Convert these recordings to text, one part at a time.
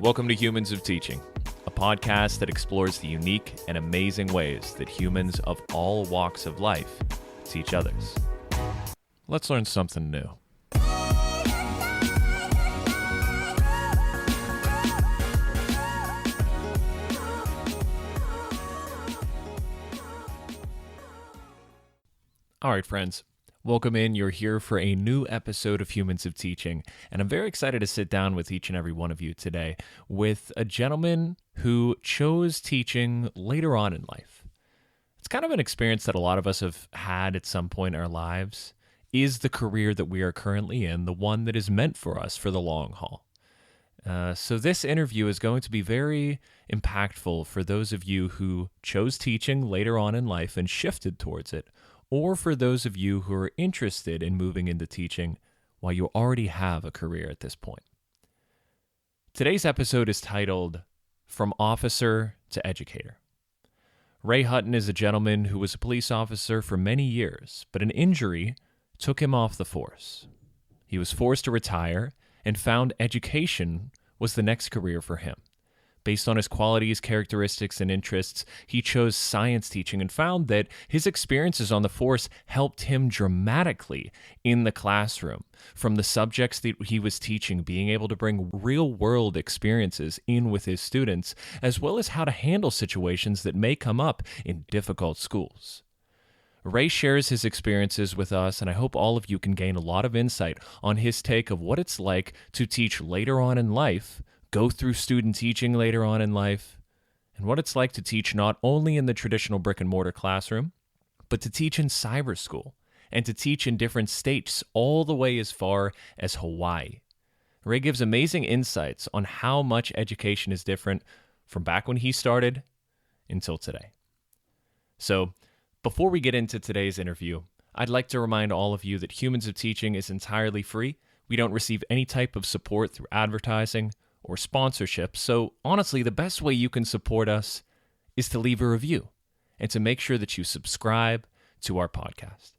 Welcome to Humans of Teaching, a podcast that explores the unique and amazing ways that humans of all walks of life teach others. Let's learn something new. All right, friends. Welcome in. You're here for a new episode of Humans of Teaching, and I'm very excited to sit down with each and every one of you today with a gentleman who chose teaching later on in life. It's kind of an experience that a lot of us have had at some point in our lives. Is the career that we are currently in the one that is meant for us for the long haul? So this interview is going to be very impactful for those of you who chose teaching later on in life and shifted towards it, or for those of you who are interested in moving into teaching while you already have a career at this point. Today's episode is titled From Officer to Educator. Ray Hutton is a gentleman who was a police officer for many years, but an injury took him off the force. He was forced to retire and found education was the next career for him. Based on his qualities, characteristics, and interests, he chose science teaching and found that his experiences on the force helped him dramatically in the classroom. From the subjects that he was teaching, being able to bring real-world experiences in with his students, as well as how to handle situations that may come up in difficult schools. Ray shares his experiences with us, and I hope all of you can gain a lot of insight on his take of what it's like to teach later on in life, go through student teaching later on in life, and what it's like to teach not only in the traditional brick and mortar classroom, but to teach in cyber school and to teach in different states all the way as far as Hawaii. Ray gives amazing insights on how much education is different from back when he started until today. So, before we get into today's interview, I'd like to remind all of you that Humans of Teaching is entirely free. We don't receive any type of support through advertising or sponsorship. So honestly, the best way you can support us is to leave a review and to make sure that you subscribe to our podcast.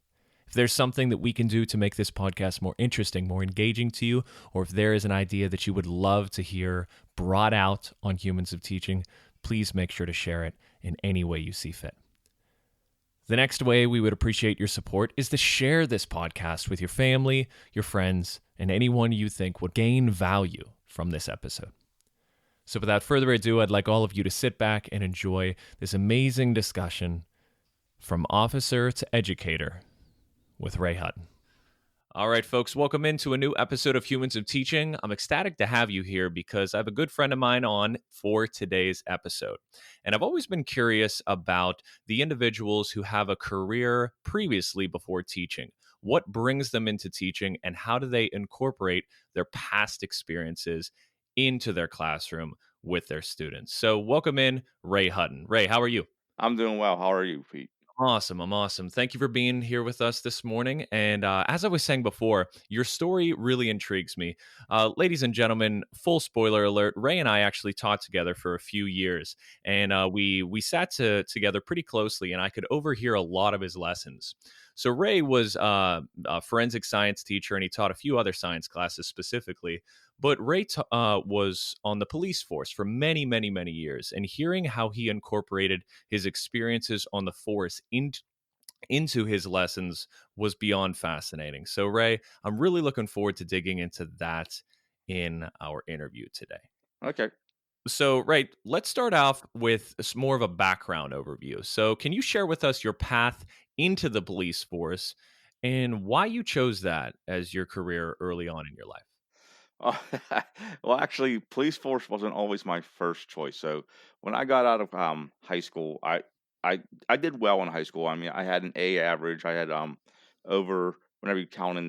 If there's something that we can do to make this podcast more interesting, more engaging to you, or if there is an idea that you would love to hear brought out on Humans of Teaching, please make sure to share it in any way you see fit. The next way we would appreciate your support is to share this podcast with your family, your friends, and anyone you think would gain value from this episode. So without further ado, I'd like all of you to sit back and enjoy this amazing discussion from Officer to Educator with Ray Hutton. All right, folks, welcome into a new episode of Humans of Teaching. I'm ecstatic to have you here because I have a good friend of mine on for today's episode. And I've always been curious about the individuals who have a career previously before teaching. What brings them into teaching and how do they incorporate their past experiences into their classroom with their students? So welcome in Ray Hutton. Ray, how are you? I'm doing well. How are you, Pete? Awesome. I'm awesome. Thank you for being here with us this morning. And as I was saying before, your story really intrigues me. Ladies and gentlemen, full spoiler alert, Ray and I actually taught together for a few years. And we sat together pretty closely, and I could overhear a lot of his lessons. So Ray was a forensic science teacher, and he taught a few other science classes specifically. But Ray was on the police force for many, many, many years, and hearing how he incorporated his experiences on the force into his lessons was beyond fascinating. So, Ray, I'm really looking forward to digging into that in our interview today. Okay. So, Ray, let's start off with more of a background overview. So, can you share with us your path into the police force and why you chose that as your career early on in your life? Uh, well, actually, police force wasn't always my first choice. So when I got out of high school, I I did well in high school. I mean, I had an A average. I had over whenever you count in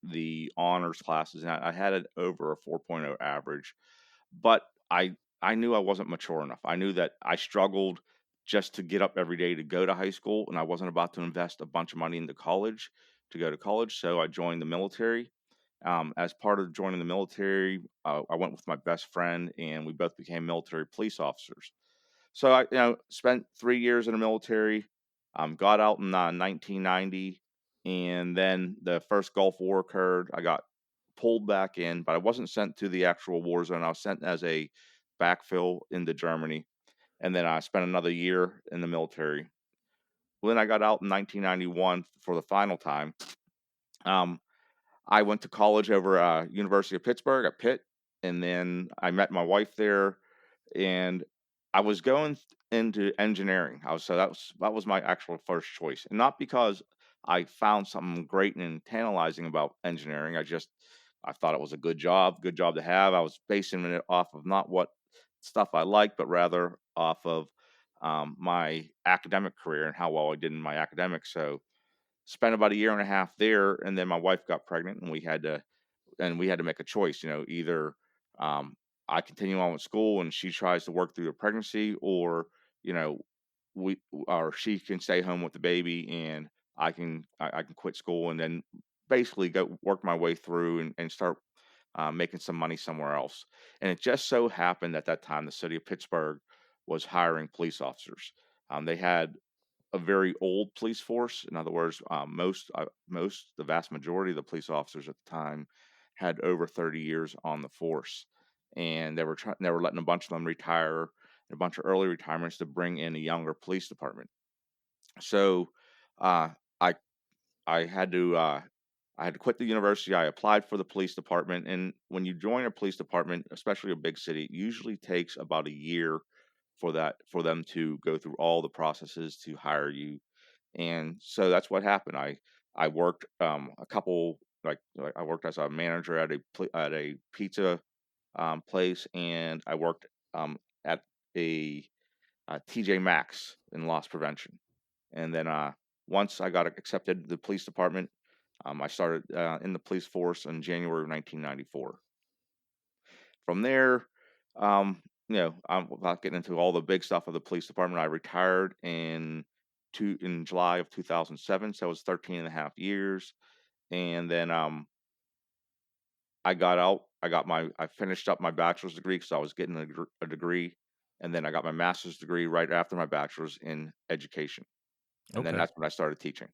the honors classes, and I had it over a 4.0 average. But I knew I wasn't mature enough. I knew that I struggled just to get up every day to go to high school, and I wasn't about to invest a bunch of money into college to go to college. So I joined the military. As part of joining the military, I went with my best friend, and we both became military police officers. So I spent 3 years in the military. Got out in 1990, and then the first Gulf War occurred. I got pulled back in, but I wasn't sent to the actual war zone. I was sent as a backfill into Germany, and then I spent another year in the military. When I got out in 1991 for the final time, um, I went to college over University of Pittsburgh at Pitt, and then I met my wife there, and I was going into engineering. That was my actual first choice, and not because I found something great and tantalizing about engineering. I thought it was a good job to have. I was basing it off of not what stuff I liked, but rather off of my academic career and how well I did in my academics. So spent about a year and a half there, and then my wife got pregnant, and we had to make a choice. Either um, I continue on with school and she tries to work through the pregnancy, or you know, or she can stay home with the baby, and I can quit school and then basically go work my way through and start making some money somewhere else. And it just so happened at that time the city of Pittsburgh was hiring police officers. They had a very old police force. In other words, the vast majority of the police officers at the time had over 30 years on the force, and they were letting a bunch of them retire, and a bunch of early retirements to bring in a younger police department. So, uh, I I had to quit the university. I applied for the police department, and when you join a police department, especially a big city, it usually takes about a year for them to go through all the processes to hire you. And so that's what happened. I worked a couple like I worked as a manager at a pizza place, and I worked at a, TJ Maxx in loss prevention. And then once I got accepted to the police department, I started in the police force in January of 1994. From there, I'm without getting into all the big stuff of the police department, I retired in July of 2007, so it was 13 and a half years. And then I got out. I finished up my bachelor's degree because I was getting a degree, and then I got my master's degree right after my bachelor's in education, and then Okay. that's when I started teaching.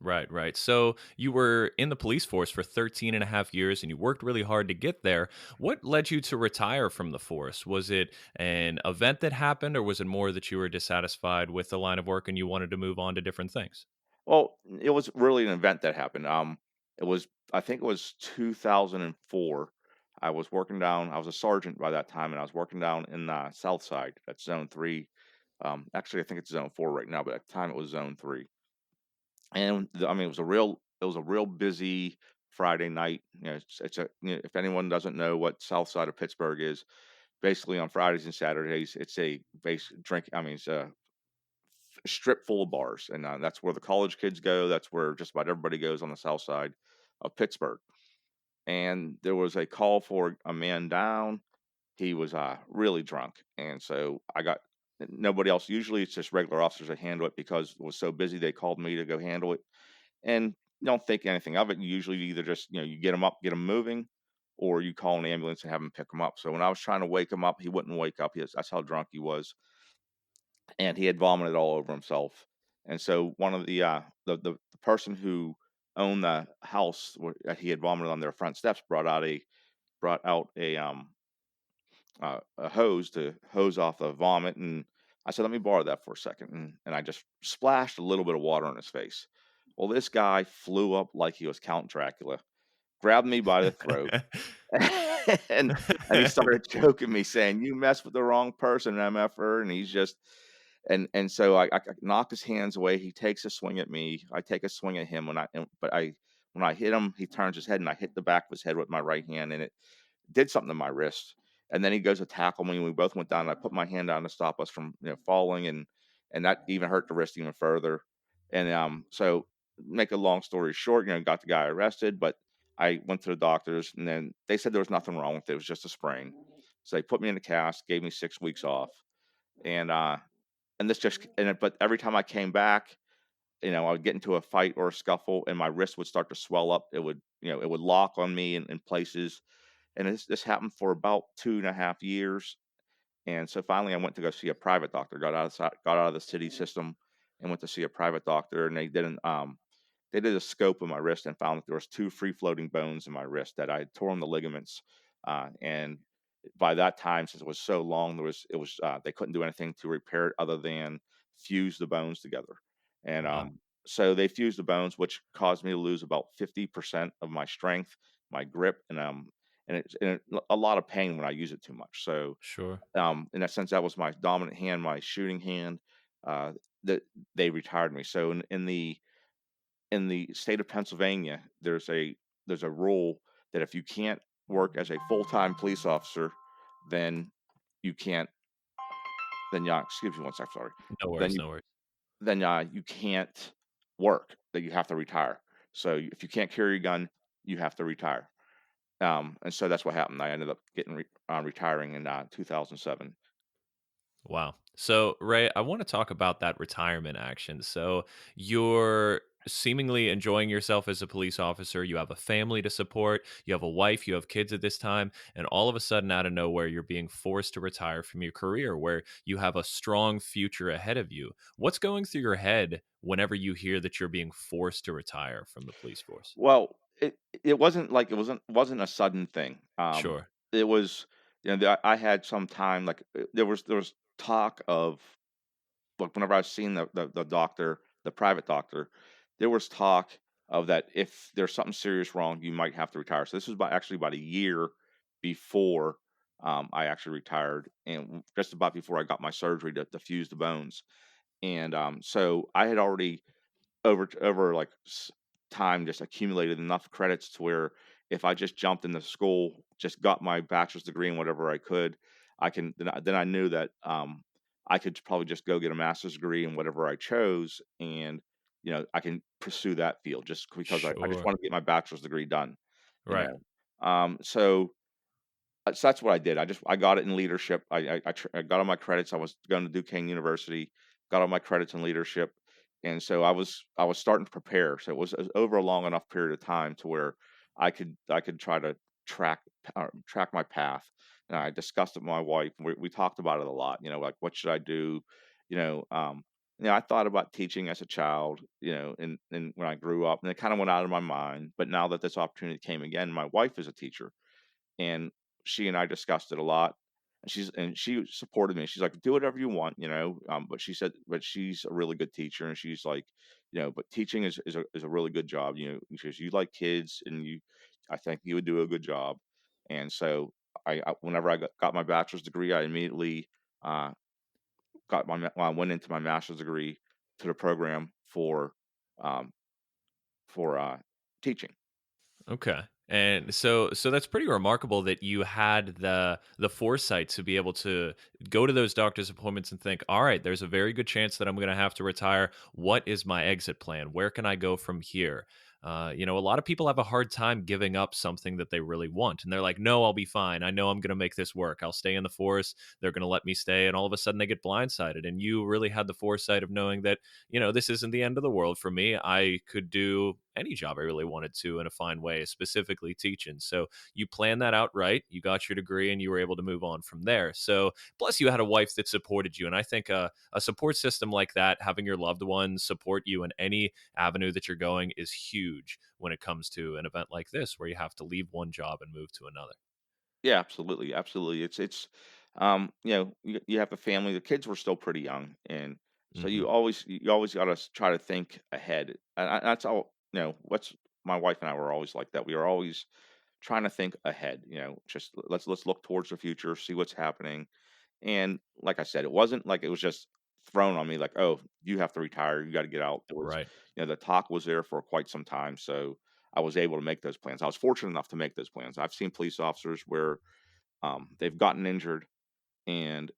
Right, right. So you were in the police force for 13 and a half years and you worked really hard to get there. What led you to retire from the force? Was it an event that happened, or was it more that you were dissatisfied with the line of work and you wanted to move on to different things? Well, it was really an event that happened. It was I think it was 2004. I was a sergeant by that time, and I was working down in South Side. That's Zone 3. Actually, I think it's Zone 4 right now, but at the time it was Zone 3. And I mean, it was a real busy Friday night. If anyone doesn't know what South Side of Pittsburgh is, basically on Fridays and Saturdays, it's a base drink. I mean, it's a strip full of bars, and that's where the college kids go. That's where just about everybody goes on the south side of Pittsburgh. And there was a call for a man down. He was really drunk, and so I got nobody else. Usually, it's just regular officers that handle it because it was so busy. They called me to go handle it, and don't think anything of it. You usually either just you get him up, get him moving, or you call an ambulance and have him pick him up. So when I was trying to wake him up, he wouldn't wake up. That's how drunk he was, and he had vomited all over himself. And so one of the person who owned the house where he had vomited on their front steps brought out a hose to hose off the vomit, and I said, "Let me borrow that for a second," and I just splashed a little bit of water on his face. Well, this guy flew up like he was Count Dracula, grabbed me by the throat, and he started choking me, saying, "You messed with the wrong person, MFR," and he's just and so I knock his hands away. He takes a swing at me. I take a swing at him but when I hit him, he turns his head, and I hit the back of his head with my right hand, and it did something to my wrist. And then he goes to tackle me, and we both went down. And I put my hand down to stop us from falling, and that even hurt the wrist even further. And so make a long story short, got the guy arrested, but I went to the doctors, and then they said there was nothing wrong with it. It was just a sprain. So they put me in a cast, gave me 6 weeks off, and this just but every time I came back, I would get into a fight or a scuffle, and my wrist would start to swell up. It would lock on me in places, and this happened for about 2.5 years. And so finally, I went to go see a private doctor. Got out of the city system and went to see a private doctor, and they did they did a scope of my wrist and found that there was two free floating bones in my wrist that I had torn the ligaments. And by that time, since it was so long, they couldn't do anything to repair it other than fuse the bones together. And Wow. so they fused the bones, which caused me to lose about 50% of my strength, my grip, and a lot of pain when I use it too much. So Sure. in that sense, that was my dominant hand, my shooting hand. Uh, that they retired me. So in the state of Pennsylvania, there's a rule that if you can't work as a full time police officer, then you can't. Then yeah, excuse me one sec, sorry. No Then worries. you No worries. you can't work. That you have to retire. So if you can't carry a gun, you have to retire. And so that's what happened. I ended up retiring in 2007. Wow. So, Ray, I want to talk about that retirement action. So, you're seemingly enjoying yourself as a police officer. You have a family to support. You have a wife. You have kids at this time. And all of a sudden, out of nowhere, you're being forced to retire from your career where you have a strong future ahead of you. What's going through your head whenever you hear that you're being forced to retire from the police force? Well, it wasn't like it wasn't a sudden thing. Sure. It was I had some time like there was talk of like whenever I was seeing the doctor, the private doctor, there was talk of that if there's something serious wrong, you might have to retire. So this was about a year before I actually retired, and just about before I got my surgery to fuse the bones. And so I had already over like time just accumulated enough credits to where if I just jumped into school, just got my bachelor's degree in whatever I could, then I knew that I could probably just go get a master's degree in whatever I chose, and I can pursue that field just because I just Sure. want to get my bachelor's degree done. You Right. know, so that's what I did. I got it in leadership. I got all my credits. I was going to Duquesne University, got all my credits in leadership, and so I was starting to prepare. So it was over a long enough period of time to where I could try to track my path. And I discussed it with my wife. We talked about it a lot. Like what should I do? You know, um, I thought about teaching as a child. And when I grew up, and it kind of went out of my mind. But now that this opportunity came again, my wife is a teacher, and she and I discussed it a lot. And she supported me. She's like, "Do whatever you want," but she said, but she's a really good teacher, and she's like, but teaching is a really good job. Because you like kids, and I think you would do a good job. And so whenever I got my bachelor's degree, I immediately uh, I went into my master's degree to the program um, for teaching. Okay. And so that's pretty remarkable that you had the foresight to be able to go to those doctor's appointments and think, all right, there's a very good chance that I'm going to have to retire. What is my exit plan? Where can I go from here? A lot of people have a hard time giving up something that they really want. And they're like, no, I'll be fine. I know I'm going to make this work. I'll stay in the force. They're going to let me stay. And all of a sudden they get blindsided. And you really had the foresight of knowing that this isn't the end of the world for me. I could do any job I really wanted to in a fine way, specifically teaching. So you planned that out right. You got your degree and you were able to move on from there. So, plus, you had a wife that supported you. And I think a support system like that, having your loved ones support you in any avenue that you're going, is huge when it comes to an event like this where you have to leave one job and move to another. Yeah, absolutely, absolutely. You have a family. The kids were still pretty young, and so Hmm. you always got to try to think ahead. That's all. What's my wife and I were always like that. We were always trying to think ahead. Just let's look towards the future, see what's happening. And like I said, it wasn't like it was just thrown on me like, oh, you have to retire, you got to get out. It was, Right. the talk was there for quite some time, so I was able to make those plans. I was fortunate enough to make those plans. I've seen police officers where they've gotten injured, and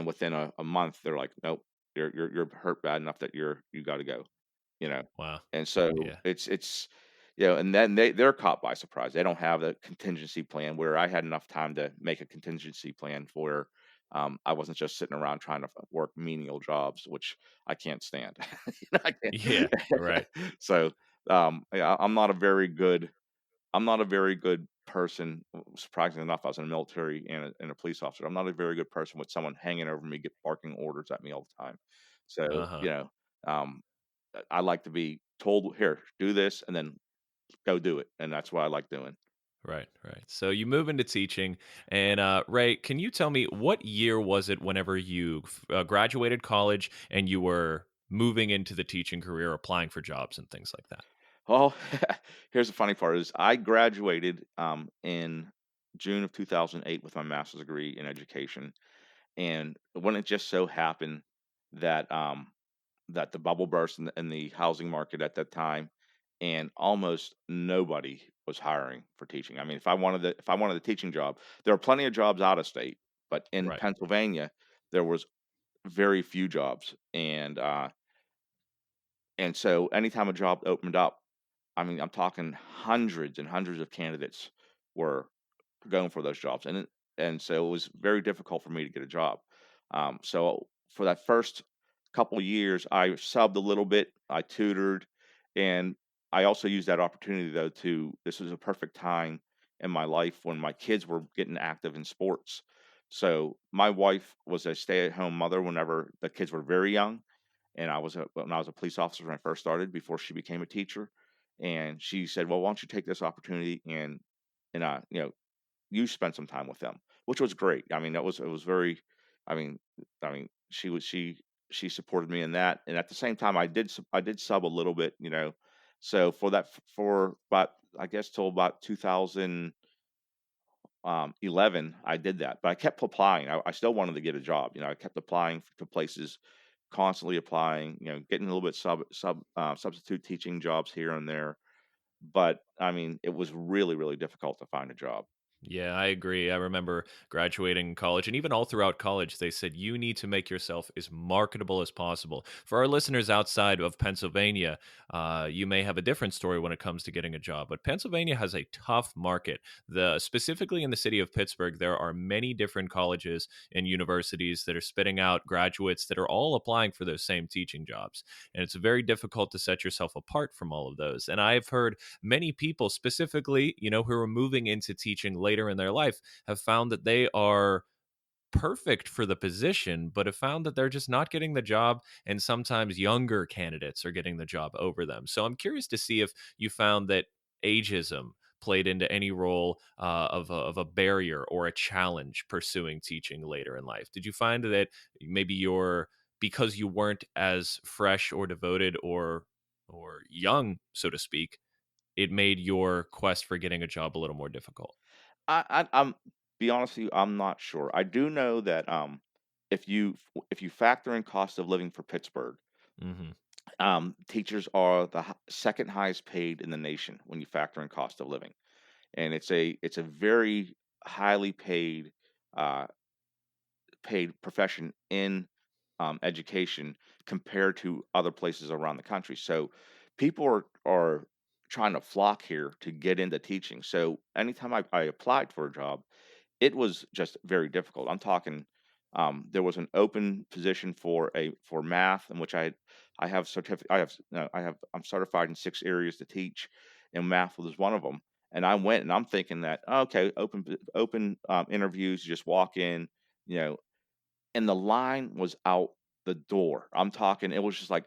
within a month they're like, nope, you're hurt bad enough that you got to go, you know. Wow. And so Yeah. and then they're caught by surprise. They don't have a contingency plan where I had enough time to make a contingency plan for. I wasn't just sitting around trying to work menial jobs, which I can't stand. I Yeah. can't. Right. So yeah, I'm not a very good person. Surprisingly enough, I was in the military and a police officer. I'm not a very good person with someone hanging over me, barking orders at me all the time. So Uh huh. um, I like to be told, "Here, do this," and then go do it, and that's what I like doing. Right, right. So you move into teaching, and Ray, can you tell me what year was it whenever you graduated college and you were moving into the teaching career, applying for jobs and things like that? Well, here's the funny part is I graduated, in June of 2008 with my master's degree in education, and when it just so happened that, that the bubble burst in the housing market at that time, and almost nobody was hiring for teaching. I mean, if I wanted a teaching job, there are plenty of jobs out of state, but in Right. Pennsylvania, there was very few jobs, and so anytime a job opened up, I mean, I'm talking hundreds and hundreds of candidates were going for those jobs, and so it was very difficult for me to get a job. So for that first couple years, I subbed a little bit, I tutored, and I also used that opportunity though to this was a perfect time in my life when my kids were getting active in sports. So my wife was a stay-at-home mother whenever the kids were very young, and when I was a police officer when I first started before she became a teacher, and she said, "Well, why don't you take this opportunity and you spend some time with them," which was great. I mean, it was very, I mean, she supported me in that, and at the same time, I did sub a little bit, you know. So for about I guess till about 2011, I did that, but I kept applying. I still wanted to get a job, you know. I kept applying to places, constantly applying, you know, getting a little bit substitute teaching jobs here and there. But I mean, it was really difficult to find a job. Yeah, I agree. I remember graduating college, and even all throughout college, they said you need to make yourself as marketable as possible. For our listeners outside of Pennsylvania, you may have a different story when it comes to getting a job, but Pennsylvania has a tough market. Specifically in the city of Pittsburgh, there are many different colleges and universities that are spitting out graduates that are all applying for those same teaching jobs, and it's very difficult to set yourself apart from all of those. And I've heard many people specifically, who are moving into teaching later in their life have found that they are perfect for the position, but have found that they're just not getting the job. And sometimes younger candidates are getting the job over them. So I'm curious to see if you found that ageism played into any role of a barrier or a challenge pursuing teaching later in life. Did you find that maybe because you weren't as fresh or devoted or young, so to speak, it made your quest for getting a job a little more difficult? I'm be honest with you, I'm not sure. I do know that if you factor in cost of living for Pittsburgh, Mhm. teachers are the second highest paid in the nation when you factor in cost of living, and it's a very highly uh, paid profession in education compared to other places around the country. So people are trying to flock here to get into teaching. So anytime I applied for a job, it was just very difficult. I'm talking, there was an open position for math in which I have certificate. I have no, I have I'm certified in 6 areas to teach, and math was one of them. And I went, and I'm thinking that okay, open interviews, you just walk in, you know, and the line was out the door. I'm talking, it was just like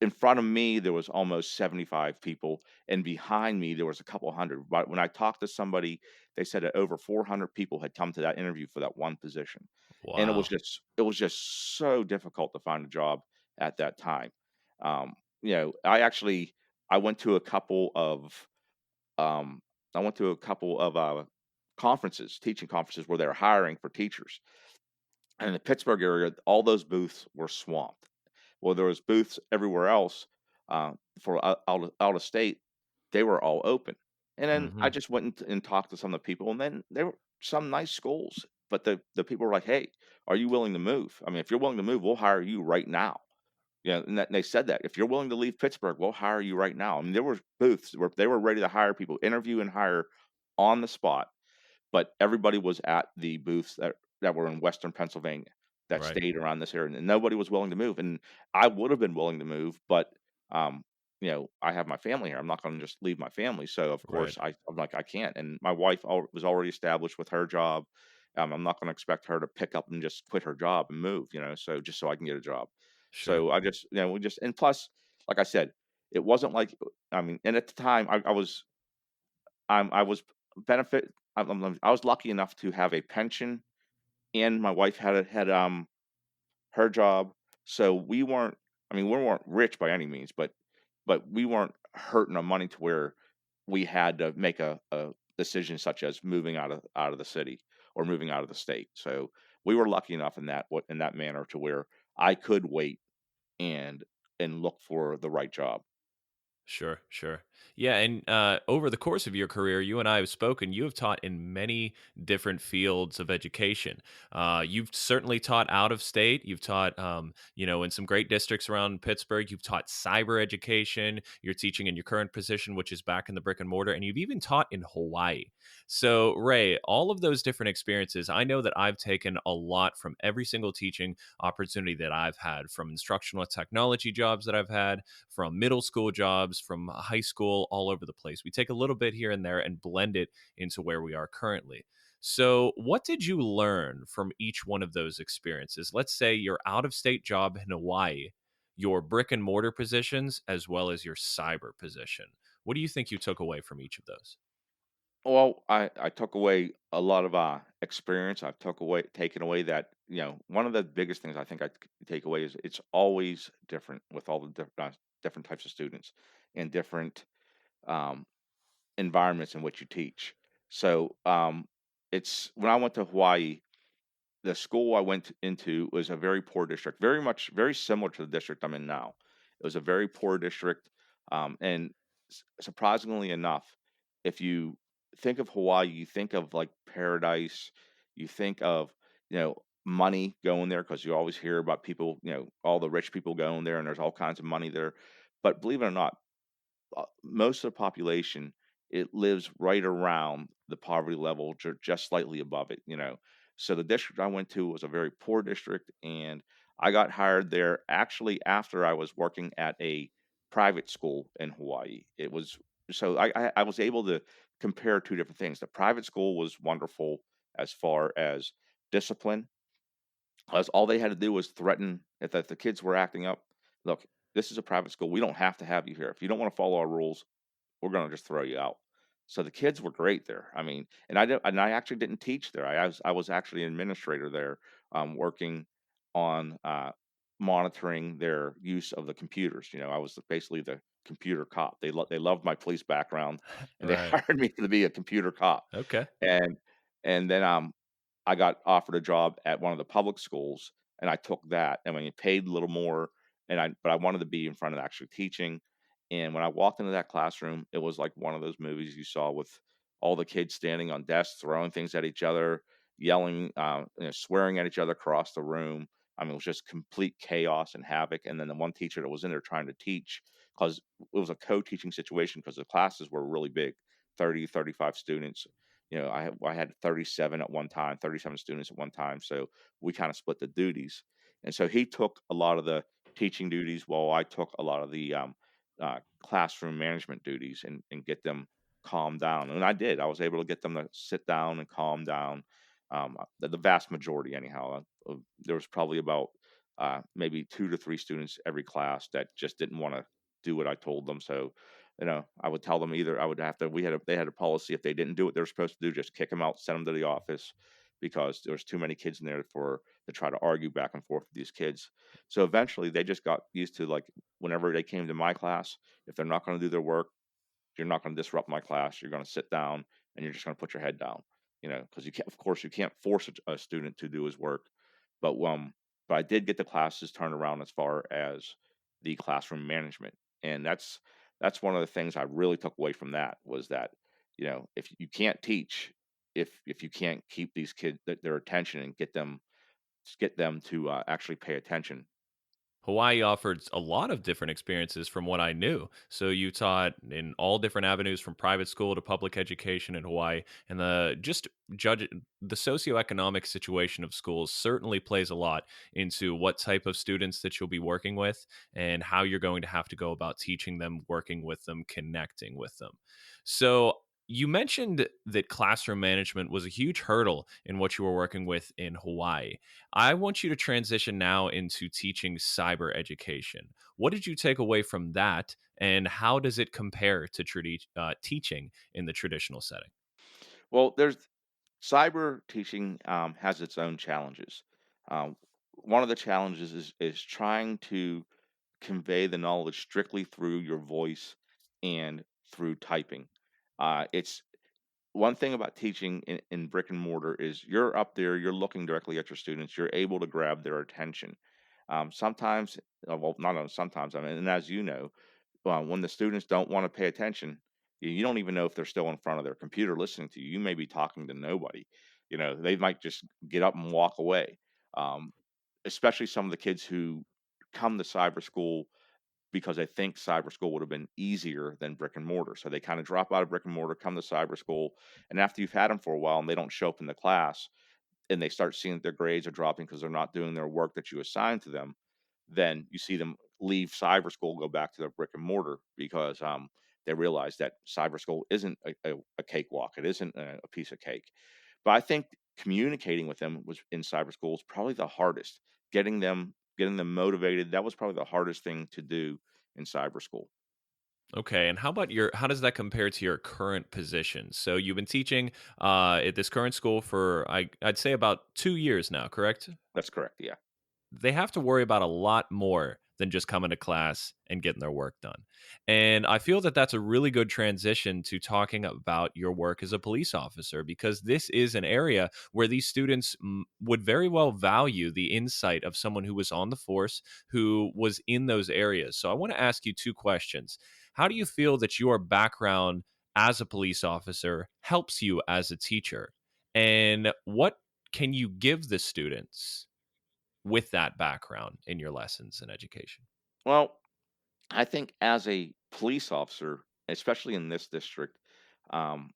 in front of me, there was almost 75 people, and behind me, there was a couple hundred. But when I talked to somebody, they said that over 400 people had come to that interview for that one position, and Wow. it was just so difficult to find a job at that time. You know, I went to a couple of um, conferences, teaching conferences, where they're hiring for teachers, and in the Pittsburgh area, all those booths were swamped. Well, there was booths everywhere else, for out of state, they were all open. And then I Mhm. just went and talked to some of the people, and then there were some nice schools, but the people were like, "Hey, are you willing to move? I mean, if you're willing to move, we'll hire you right now." Yeah, and they said that, "If you're willing to leave Pittsburgh, we'll hire you right now." I mean, there were booths where they were ready to hire people, interview and hire on the spot, but everybody was at the booths that were in Western Pennsylvania that Right. stayed around this area, and nobody was willing to move, and I would have been willing to move, but, um, I have my family here. I'm not gonna just leave my family, so, of Right. course, I'm like, "I can't," and my wife was already established with her job. I'm not gonna expect her to pick up and just quit her job and move, so just so I can get a job. Sure. So I just we just and plus, like I said, It wasn't like I mean, and at the time, I was benefit I was lucky enough to have a pension, and my wife had her job, so we weren't I mean, we weren't rich by any means, but we weren't hurting on money to where we had to make a decision such as moving out of the city or moving out of the state. So, we were lucky enough in that manner to where I could wait and look for the right job. Sure, sure. Yeah, and over the course of your career, you and I have spoken. You have taught in many different fields of education. You've certainly taught out of state. You've taught, in some great districts around Pittsburgh. You've taught cyber education. You're teaching in your current position, which is back in the brick and mortar, and you've even taught in Hawaii. So, Ray, all of those different experiences, I know that I've taken a lot from every single teaching opportunity that I've had, from instructional technology jobs that I've had, from middle school jobs, from high school, all over the place. We take a little bit here and there and blend it into where we are currently. So, what did you learn from each one of those experiences? Let's say your out of state job in Hawaii, your brick and mortar positions, as well as your cyber position. What do you think you took away from each of those? Well, I took away a lot of, experience. I've taken away that, one of the biggest things I think take away is it's always different with all the different types of students and different, um, environments in which you teach. So, it's when I went to Hawaii, the school I went into was a very poor district, very similar to the district I'm in now. It was a very poor district, and surprisingly enough, if you think of Hawaii, you think of like paradise, you think of money going there because you always hear about people, all the rich people going there, and there's all kinds of money there. But believe it or not, most of the population, it lives right around the poverty level, just slightly above it, you know. So the district I went to was a very poor district, and I got hired there actually after I was working at a private school in Hawaii. It was so I was able to compare two different things. The private school was wonderful as far as discipline, as all they had to do was threaten if the kids were acting up. Look, this is a private school. We don't have to have you here. If you don't want to follow our rules, we're gonna just throw you out. So the kids were great there. I mean, and I actually didn't teach there. I was actually an administrator there, working on monitoring their use of the computers. I was basically the computer cop. They loved my police background, and they Right. hired me to be a computer cop. Okay. And then I got offered a job at one of the public schools, and I took that. I mean, it paid a little more, but I wanted to be in front of actually teaching. And when I walked into that classroom, it was like one of those movies you saw with all the kids standing on desks, throwing things at each other, yelling, swearing at each other across the room. I mean, it was just complete chaos and havoc. And then the one teacher that was in there trying to teach, because it was a co-teaching situation, because the classes were really big, 30, 35 students. I had 37 at one time, 37 students at one time. So we kind of split the duties. And so he took a lot of the teaching duties while I took a lot of the classroom management duties, and get them calmed down. And I did. I was able to get them to sit down and calm down. The vast majority, anyhow. There was probably about maybe 2 to 3 students every class that just didn't want to do what I told them. So, I would tell them either I would have to. They had a policy, if they didn't do what they were supposed to do, just kick them out, send them to the office, because there was too many kids in there for to try to argue back and forth with these kids. So eventually, they just got used to, like, whenever they came to my class, if they're not going to do their work, you're not going to disrupt my class. You're going to sit down, and you're just going to put your head down. Because you can't, of course, you can't force a student to do his work. But I did get the classes turned around as far as the classroom management, and that's one of the things I really took away from that, was that if you can't teach, if you can't keep these kids their attention and get them to actually pay attention. Hawaii offered a lot of different experiences from what I knew. So you taught in all different avenues, from private school to public education in Hawaii, and the socioeconomic situation of schools certainly plays a lot into what type of students that you'll be working with and how you're going to have to go about teaching them, working with them, connecting with them. So You mentioned that classroom management was a huge hurdle in what you were working with in Hawaii. I want you to transition now into teaching cyber education. What did you take away from that, and how does it compare to teaching in the traditional setting? Well, there's cyber teaching has its own challenges. Um, One of the challenges is trying to convey the knowledge strictly through your voice and through typing. It's one thing about teaching in brick and mortar is you're up there, you're looking directly at your students, you're able to grab their attention. Sometimes, well, not only sometimes, I mean, and as you know, when the students don't want to pay attention, you don't even know if they're still in front of their computer listening to you. You may be talking to nobody. You know, they might just get up and walk away. Um, Especially some of the kids who come to cyber school because they think cyber school would have been easier than brick and mortar. So they kind of drop out of brick and mortar, come to cyber school, and after you've had them for a while and they don't show up in the class, and they start seeing that their grades are dropping because they're not doing their work that you assigned to them, then you see them leave cyber school, go back to their brick and mortar because they realize that cyber school isn't a cakewalk. It isn't a piece of cake. But I think communicating with them was in cyber school is probably the hardest. Getting them motivated. That was probably the hardest thing to do in cyber school. Okay, and how does that compare to your current position? So you've been teaching at this current school for I'd say about 2 years now, correct? That's correct. Yeah. They have to worry about a lot more than just coming to class and getting their work done. And I feel that that's a really good transition to talking about your work as a police officer, because this is an area where these students would very well value the insight of someone who was on the force, who was in those areas. So I want to ask you two questions. How do you feel that your background as a police officer helps you as a teacher? And what can you give the students with that background in your lessons in education? Well, I think as a police officer, especially in this district, um,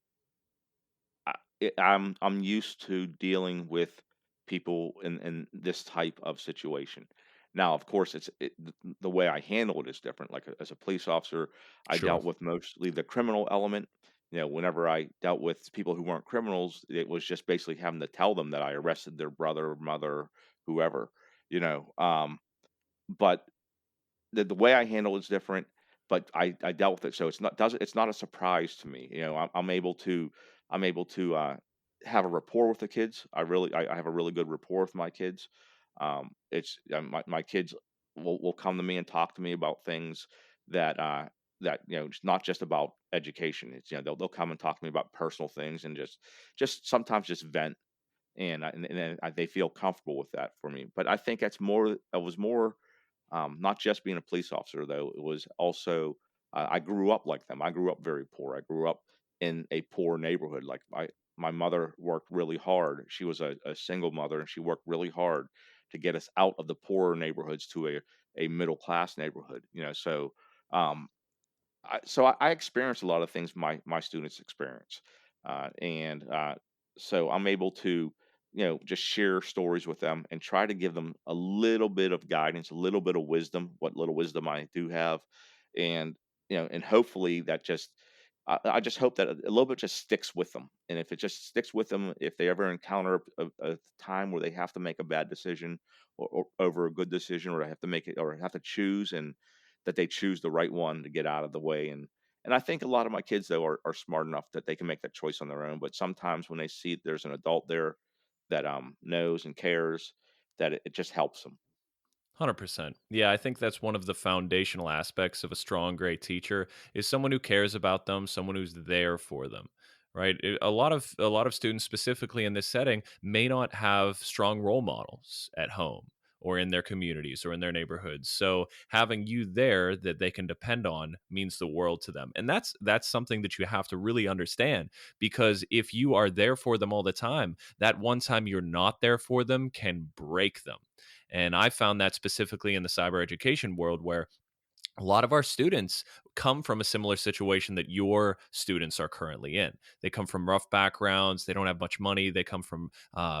I'm used to dealing with people in this type of situation. Now, of course, the way I handle it is different. Like as a police officer, I Sure. dealt with mostly the criminal element. You know, whenever I dealt with people who weren't criminals, it was just basically having to tell them that I arrested their brother, mother, whoever. You know, but the way I handle it's different, but I dealt with it, so it's not a surprise to me. You know, I'm able to have a rapport with the kids. I have a really good rapport with my kids. It's my kids will come to me and talk to me about things that it's not just about education. It's they'll come and talk to me about personal things and just sometimes just vent and then they feel comfortable with that for me. But I think it was more not just being a police officer, though, it was also I grew up like them. I grew up very poor. I grew up in a poor neighborhood. Like my mother worked really hard. She was a single mother, and she worked really hard to get us out of the poorer neighborhoods to a middle class neighborhood. Um, I experience a lot of things my students experience, and so I'm able to just share stories with them and try to give them a little bit of guidance, a little bit of wisdom, what little wisdom I do have, and and hopefully that I just hope that a little bit just sticks with them, and if it just sticks with them, if they ever encounter a time where they have to make a bad decision or over a good decision, or have to make it or have to choose and that they choose the right one to get out of the way. And I think a lot of my kids though are smart enough that they can make that choice on their own. But sometimes when they see there's an adult there that knows and cares, that it just helps them. 100%. Yeah, I think that's one of the foundational aspects of a strong, great teacher is someone who cares about them, someone who's there for them. Right? A lot of students specifically in this setting may not have strong role models at home or in their communities or in their neighborhoods. So having you there that they can depend on means the world to them. And that's something that you have to really understand, because if you are there for them all the time, that one time you're not there for them can break them. And I found that specifically in the cyber education world, where a lot of our students come from a similar situation that your students are currently in. They come from rough backgrounds. They don't have much money. They come from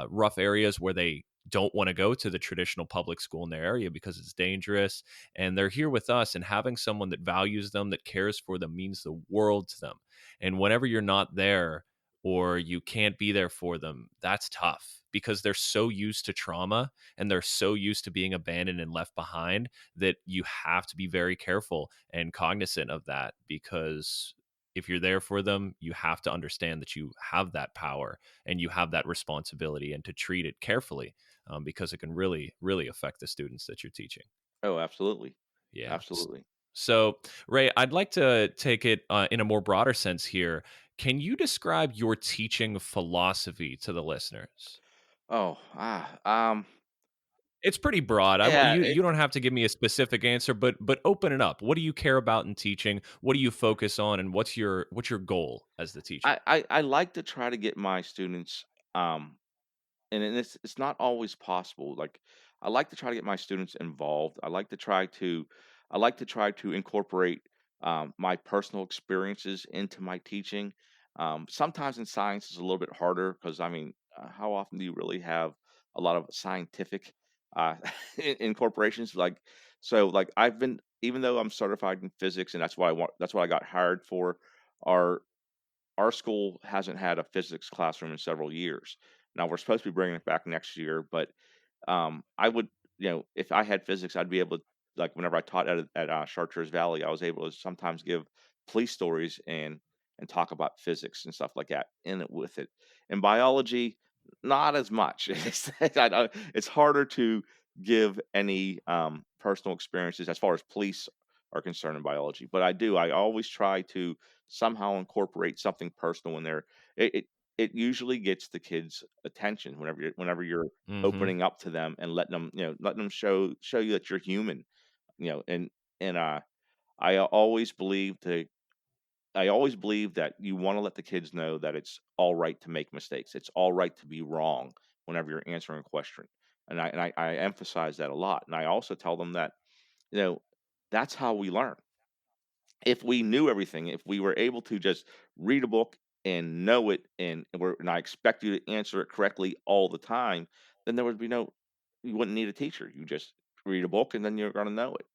rough areas where they don't want to go to the traditional public school in their area because it's dangerous, and they're here with us, and having someone that values them, that cares for them, means the world to them. And whenever you're not there or you can't be there for them, that's tough because they're so used to trauma and they're so used to being abandoned and left behind that you have to be very careful and cognizant of that, because if you're there for them, you have to understand that you have that power and you have that responsibility, and to treat it carefully, because it can really, really affect the students that you're teaching. Oh, absolutely. Yeah. Absolutely. So, Ray, I'd like to take it in a more broader sense here. Can you describe your teaching philosophy to the listeners? Oh, It's pretty broad. yeah, You don't have to give me a specific answer, but open it up. What do you care about in teaching? What do you focus on, and what's your goal as the teacher? I like to try to get my students, and it's not always possible. Like, I like to try to get my students involved. I like to try to incorporate my personal experiences into my teaching. Sometimes in science it's a little bit harder because I mean, how often do you really have a lot of scientific uh, incorporations? Like, so like I've been, even though I'm certified in physics and that's what I want, that's what I got hired for. Our our school hasn't had a physics classroom in several years. Now we're supposed to be bringing it back next year, but I would, if I had physics, I'd be able to, like, whenever I taught at Chartiers Valley, I was able to sometimes give police stories and talk about physics and stuff like that in it with it. In biology, not as much. It's harder to give any personal experiences as far as police are concerned in biology, but I do. I always try to somehow incorporate something personal in there. It usually gets the kids' attention whenever you're Hmm. opening up to them and letting them show you that you're human, and I always believe to I always believe that you want to let the kids know that it's all right to make mistakes. It's all right to be wrong whenever you're answering a question. And I emphasize that a lot. And I also tell them that, you know, that's how we learn. If we knew everything, if we were able to just read a book and know it, and I expect you to answer it correctly all the time, then there would be no, you wouldn't need a teacher. You just read a book and then you're going to know it,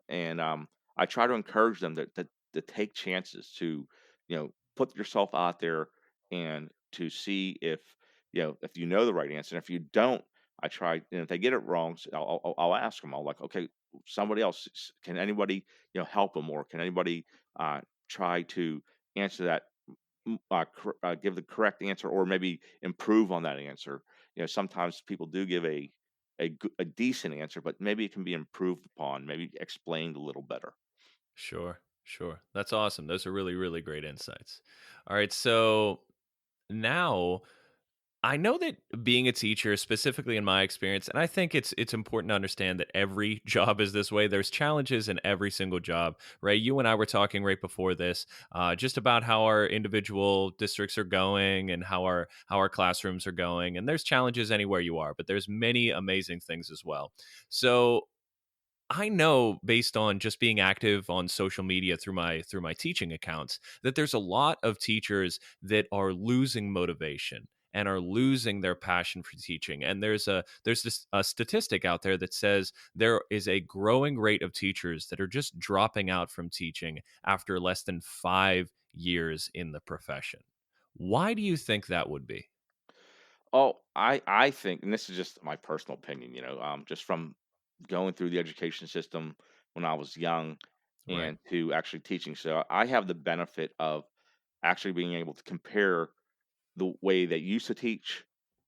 And I try to encourage them to take chances, to put yourself out there and to see if you know the right answer. And if you don't, I try. And if they get it wrong, I'll ask them. I'll like, okay, somebody else. Can anybody help them, or can anybody try to answer that, give the correct answer, or maybe improve on that answer. Sometimes people do give a decent answer, but maybe it can be improved upon, maybe explained a little better. Sure, sure. That's awesome. Those are really, really great insights. All right, so now I know that being a teacher, specifically in my experience, and I think it's important to understand that every job is this way. There's challenges in every single job, right? You and I were talking right before this, just about how our individual districts are going and how our classrooms are going. And there's challenges anywhere you are, but there's many amazing things as well. So I know, based on just being active on social media through my teaching accounts, that there's a lot of teachers that are losing motivation and are losing their passion for teaching. And there's this a statistic out there that says there is a growing rate of teachers that are just dropping out from teaching after less than 5 years in the profession. Why do you think that would be? Oh, I think, and this is just my personal opinion, just from going through the education system when I was young Right. and to actually teaching. So I have the benefit of actually being able to compare the way they used to teach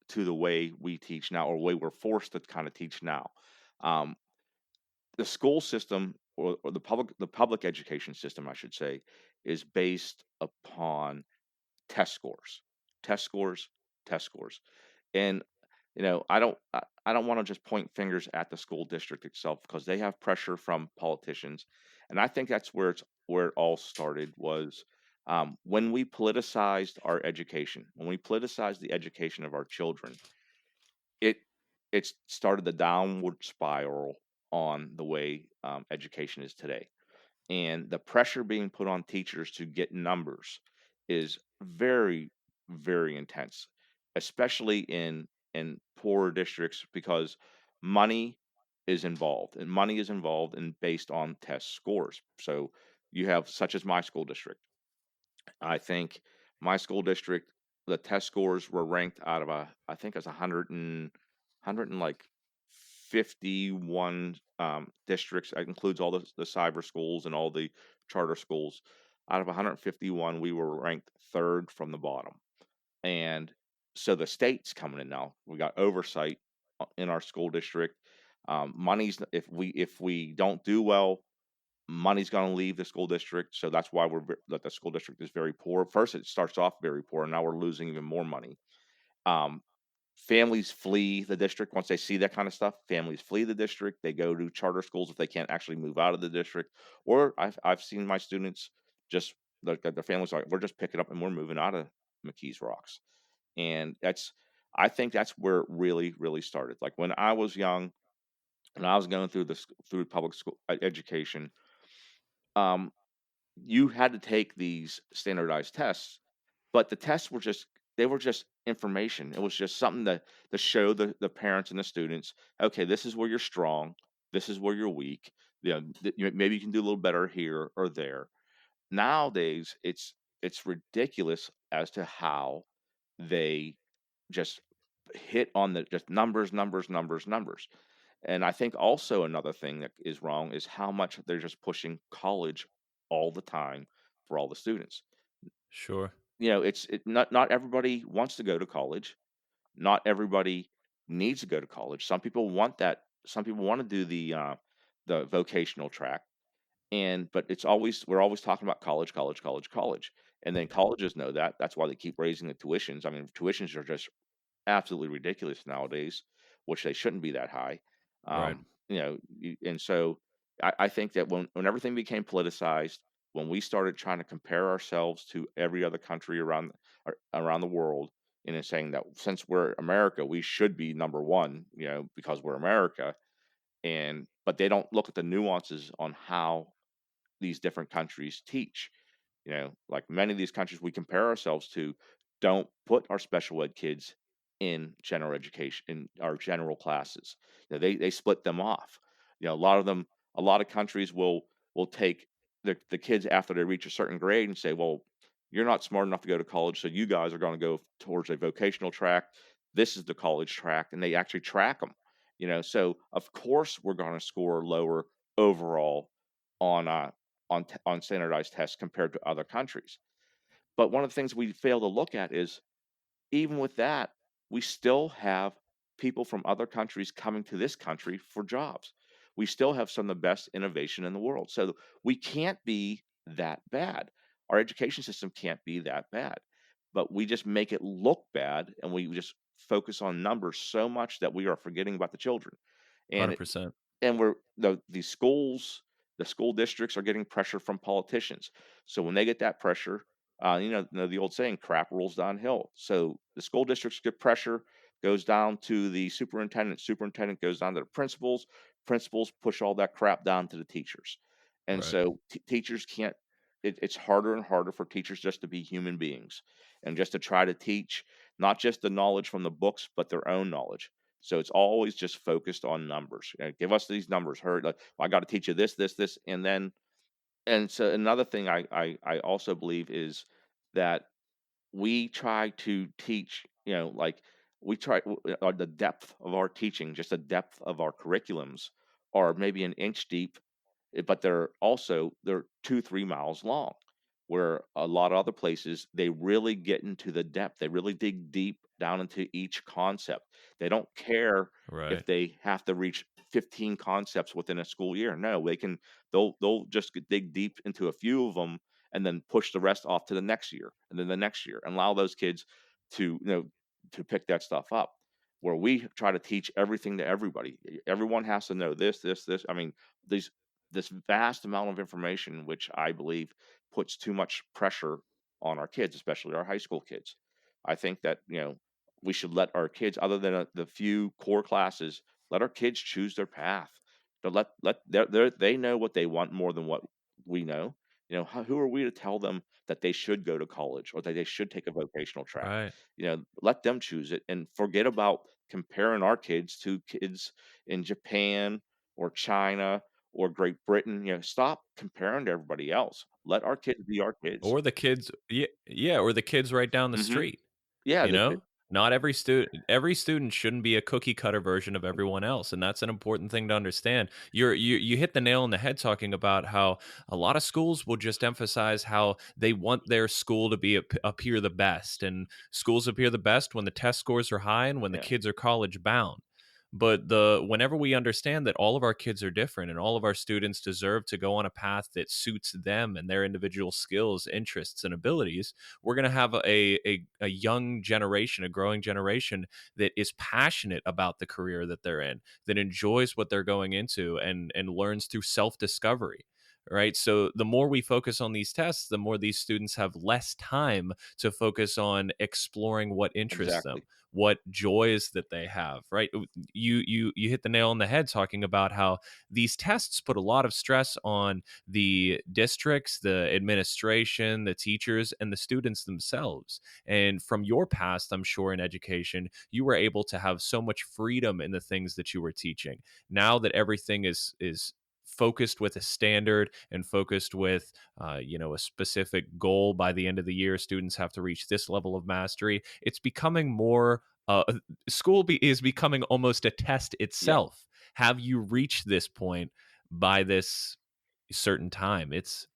to the way we teach now, or way we're forced to kind of teach now. Um, the school system, or the public education system, I should say, is based upon test scores, test scores, test scores. And I don't want to just point fingers at the school district itself, because they have pressure from politicians, and I think that's where it all started, was when we politicized our education, when we politicized the education of our children. It it started the downward spiral on the way education is today, and the pressure being put on teachers to get numbers is very, very intense, especially in and poorer districts because money is involved, and money is involved and based on test scores. So you have such as my school district. I think my school district, the test scores were ranked out of I think it's 100 and like 51 districts. That includes all the cyber schools and all the charter schools. Out of 151, we were ranked third from the bottom. And so the state's coming in now. We got oversight in our school district. Money's if we don't do well, money's going to leave the school district. So that's why that the school district is very poor. First, it starts off very poor, and now we're losing even more money. Um, Families flee the district once they see that kind of stuff. Families flee the district. They go to charter schools if they can't actually move out of the district. Or I've seen my students just their families are like, we're just picking up and we're moving out of McKees Rocks. And I think that's where it really started. Like when I was young and I was going through through public school education, um, you had to take these standardized tests, but the tests were just they were just information. It was just something to show the parents and the students, okay, this is where you're strong, this is where you're weak. Maybe you can do a little better here or there. Nowadays, it's ridiculous as to how they just hit on the just numbers, numbers, numbers, numbers. And I think also another thing that is wrong is how much they're just pushing college all the time for all the students. Sure. Not everybody wants to go to college. Not everybody needs to go to college. Some people want that. Some people want to do the vocational track. But we're always talking about college, college, college, college. And then colleges know that. That's why they keep raising the tuitions. I mean, tuitions are just absolutely ridiculous nowadays, which they shouldn't be that high. Right. And so I think that when everything became politicized, when we started trying to compare ourselves to every other country around the world, and in saying that since we're America, we should be number one, because we're America, but they don't look at the nuances on how these different countries teach. Like many of these countries we compare ourselves to don't put our special ed kids in general education in our general classes. They split them off. A lot of countries will take the kids after they reach a certain grade and say, well, you're not smart enough to go to college, so you guys are going to go towards a vocational track. This is the college track, and they actually track them. So of course we're going to score lower overall on on standardized tests compared to other countries. But one of the things we fail to look at is even with that, we still have people from other countries coming to this country for jobs. We still have some of the best innovation in the world. So we can't be that bad. Our education system can't be that bad. But we just make it look bad and we just focus on numbers so much that we are forgetting about the children. And 100%. we're the school districts are getting pressure from politicians. So when they get that pressure, the old saying, crap rolls downhill. So the school districts get pressure, goes down to the superintendent goes down to the principals push all that crap down to the teachers. And Right. so teachers can't it's harder and harder for teachers just to be human beings and just to try to teach not just the knowledge from the books but their own knowledge. So it's always just focused on numbers. Give us these numbers. Heard like, well, I got to teach you this, this, this, and so another thing I also believe is that we try to teach. Like we try the depth of our teaching, just the depth of our curriculums, are maybe an inch deep, but they're 2-3 miles long. Where a lot of other places they really get into the depth. They really dig deep down into each concept. They don't care if Right. they have to reach 15 concepts within a school year. No, they'll just dig deep into a few of them and then push the rest off to the next year and then the next year and allow those kids to pick that stuff up. Where we try to teach everything to everybody. Everyone has to know this. I mean, these this vast amount of information, which I believe puts too much pressure on our kids, especially our high school kids. I think that we should let our kids, other than the few core classes, let our kids choose their path. To they know what they want more than what we know. Who are we to tell them that they should go to college or that they should take a vocational track. Right. Let them choose it and forget about comparing our kids to kids in Japan or China or Great Britain. Stop comparing to everybody else. Let our kids be our kids. Or the kids, yeah, or the kids right down the Hmm. street. Yeah, You know? Not every student shouldn't be a cookie cutter version of everyone else, and that's an important thing to understand. You hit the nail on the head talking about how a lot of schools will just emphasize how they want their school to appear the best, and schools appear the best when the test scores are high and when the yeah, kids are college bound. But the whenever we understand that all of our kids are different and all of our students deserve to go on a path that suits them and their individual skills, interests, and abilities, we're going to have a young generation, a growing generation that is passionate about the career that they're in, that enjoys what they're going into, and learns through self discovery. Right. So the more we focus on these tests, the more these students have less time to focus on exploring what interests them, exactly. what joys that they have. Right. You hit the nail on the head talking about how these tests put a lot of stress on the districts, the administration, the teachers, and the students themselves. And from your past, I'm sure in education, you were able to have so much freedom in the things that you were teaching. Now that everything is focused with a standard and focused with a specific goal by the end of the year, students have to reach this level of mastery. It's becoming more is becoming almost a test Yeah. itself. Have you reached this point by this certain time? It's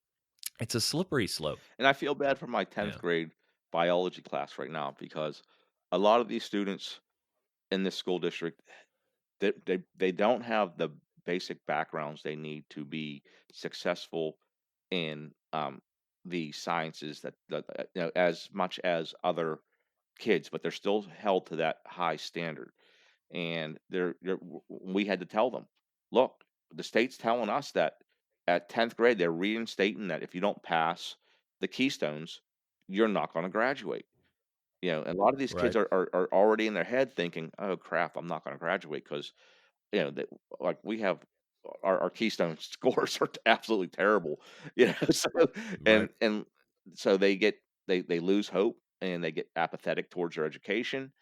a slippery slope. And I feel bad for my 10th Yeah, grade biology class right now because a lot of these students in this school district, they don't have the basic backgrounds they need to be successful in the sciences that as much as other kids, but they're still held to that high standard. And we had to tell them, look, the state's telling us that at 10th grade they're reinstating that if you don't pass the keystones, you're not going to graduate. And a lot of these kids right, are already in their head thinking, oh crap, I'm not going to graduate because that, like, we have our keystone scores are absolutely terrible. So right. and so they lose hope and they get apathetic towards their education.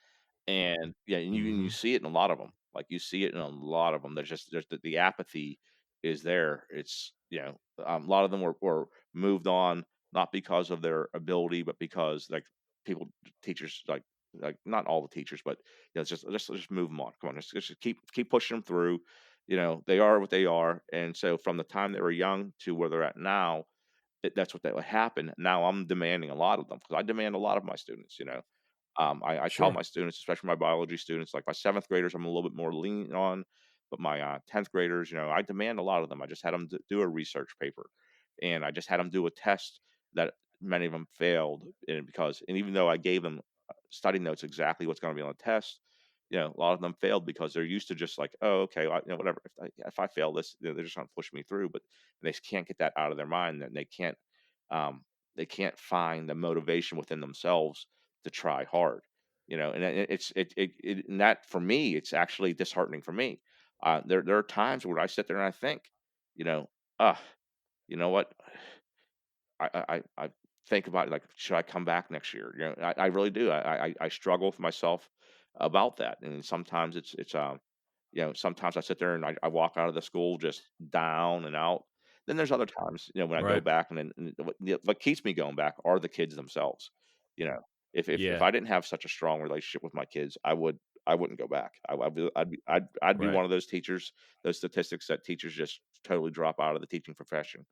And yeah, and you Mhm. see it in a lot of them. Like, you see it in a lot of them. There's the apathy is there. It's, a lot of them were moved on, not because of their ability, but because, like, people teachers, like, not all the teachers, but, it's just move them on. Come on, just keep pushing them through. They are what they are, and so from the time they were young to where they're at now, that's what that would happen. Now I'm demanding a lot of them because I demand a lot of my students. I tell Sure. my students, especially my biology students, like my 7th graders, I'm a little bit more lenient on, but my 10th graders, I demand a lot of them. I just had them do a research paper, and I just had them do a test that many of them failed, and even though I gave them study notes exactly what's going to be on the test, a lot of them failed because they're used to just like, oh, okay, whatever. If I fail this, they're just going to push me through, but they can't get that out of their mind, and um, they can't find the motivation within themselves to try hard. And and that, for me, it's actually disheartening for me. There are times where I sit there and I think, you know, ah, you know what? I think about it, like, should I come back next year? I really do. I struggle with myself about that, and sometimes sometimes I sit there and I walk out of the school just down and out. Then there's other times, when I go Right. back, and what keeps me going back are the kids themselves. You know, if Yeah. I didn't have such a strong relationship with my kids, I wouldn't go back. I'd be Right. one of those teachers, those statistics that teachers just totally drop out of the teaching profession.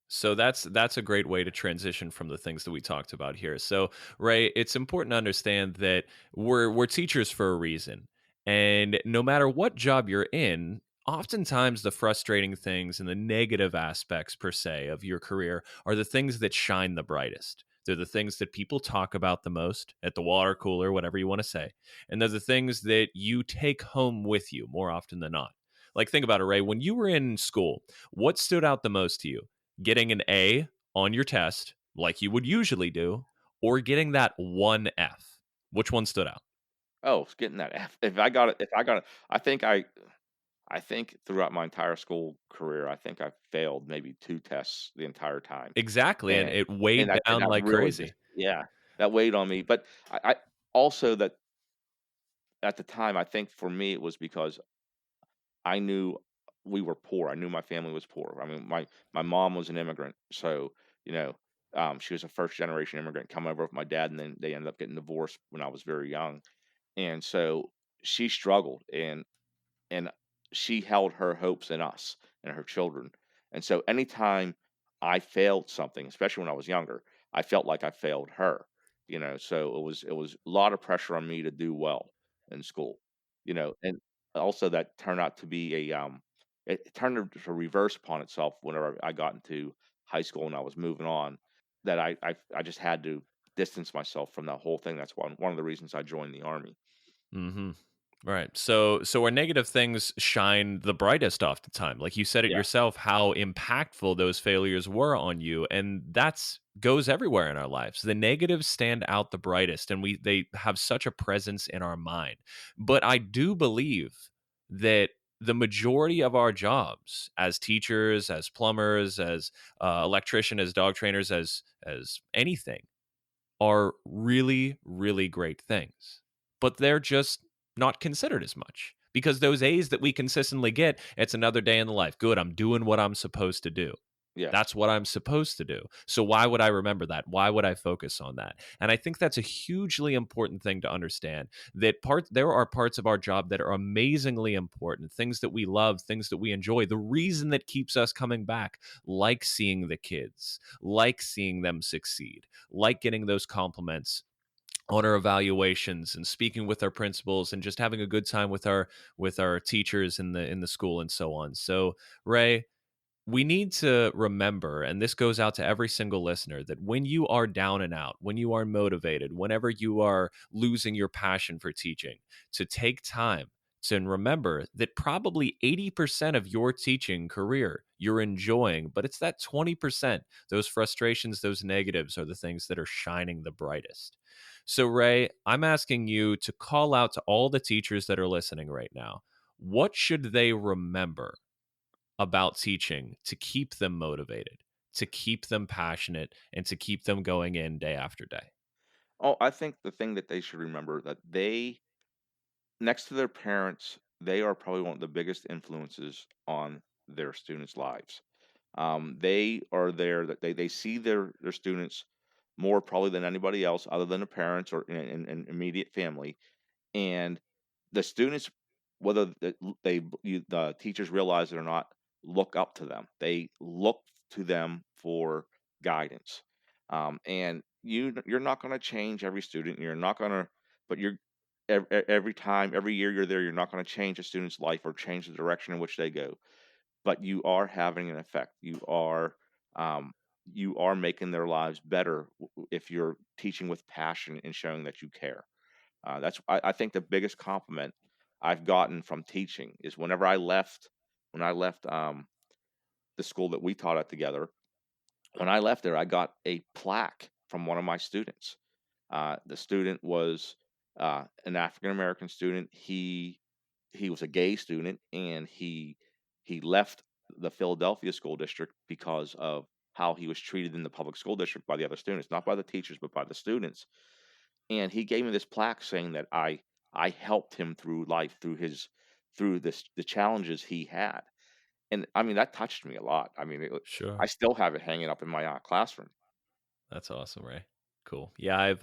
So that's a great way to transition from the things that we talked about here. So, Ray, it's important to understand that we're teachers for a reason. And no matter what job you're in, oftentimes the frustrating things and the negative aspects per se of your career are the things that shine the brightest. They're the things that people talk about the most at the water cooler, whatever you want to say. And they're the things that you take home with you more often than not. Like, think about it, Ray. When you were in school, what stood out the most to you? Getting an A on your test, like you would usually do, or getting that one F? Which one stood out? Oh, it's getting that F. If I got it, I think I think throughout my entire school career, I think I failed maybe 2 tests the entire time, Exactly, and and it weighed down that like really just, crazy. yeah, that weighed on me, but I also that at the time, I think for me, it was because I knew we were poor. I knew my family was poor. I mean, my mom was an immigrant, so, you know, she was a first generation immigrant, come over with my dad, and then they ended up getting divorced when I was very young, and so she struggled, and she held her hopes in us and her children. And so anytime I failed something, especially when I was younger, I felt like I failed her. So it was a lot of pressure on me to do well in school. And also that turned out to be it turned to reverse upon itself whenever I got into high school and I was moving on, that I just had to distance myself from that whole thing. That's one of the reasons I joined the army. Mhm. Right. So our negative things shine the brightest off the time. Like you said it Yeah. yourself, how impactful those failures were on you. And that's goes everywhere in our lives. The negatives stand out the brightest and they have such a presence in our mind. But I do believe that the majority of our jobs as teachers, as plumbers, as electrician, as dog trainers, as anything are really, really great things, but they're just not considered as much because those A's that we consistently get, it's another day in the life. Good, I'm doing what I'm supposed to do. Yeah. That's what I'm supposed to do. So why would I remember that? Why would I focus on that? And I think that's a hugely important thing to understand that there are parts of our job that are amazingly important, things that we love, things that we enjoy. The reason that keeps us coming back, like seeing the kids, like seeing them succeed, like getting those compliments on our evaluations and speaking with our principals and just having a good time with our teachers in the school and so on. So, Ray, we need to remember, and this goes out to every single listener, that when you are down and out, when you are motivated, whenever you are losing your passion for teaching, to take time to remember that probably 80% of your teaching career you're enjoying, but it's that 20%, those frustrations, those negatives are the things that are shining the brightest. So, Ray, I'm asking you to call out to all the teachers that are listening right now. What should they remember about teaching to keep them motivated, to keep them passionate, and to keep them going in day after day? Oh, I think the thing that they should remember, that they, next to their parents, they are probably one of the biggest influences on their students' lives. They are there, that they see their students more probably than anybody else other than the parents or in immediate family. And the students, whether the teachers realize it or not, look up to them. They look to them for guidance. And you're not going to change every student. You're not going to, but every time, every year you're there, you're not going to change a student's life or change the direction in which they go. But you are having an effect. Um, you are making their lives better if you're teaching with passion and showing that you care. I think the biggest compliment I've gotten from teaching is when I left the school that we taught at together. When I left there, I got a plaque from one of my students. The student was an African American student. He was a gay student, and he left the Philadelphia school district because of how he was treated in the public school district by the other students, not by the teachers, but by the students. And he gave me this plaque saying that I helped him through life, through the challenges he had. And I mean, that touched me a lot. I mean, I Sure. still have it hanging up in my classroom. That's awesome, Ray. Cool. Yeah,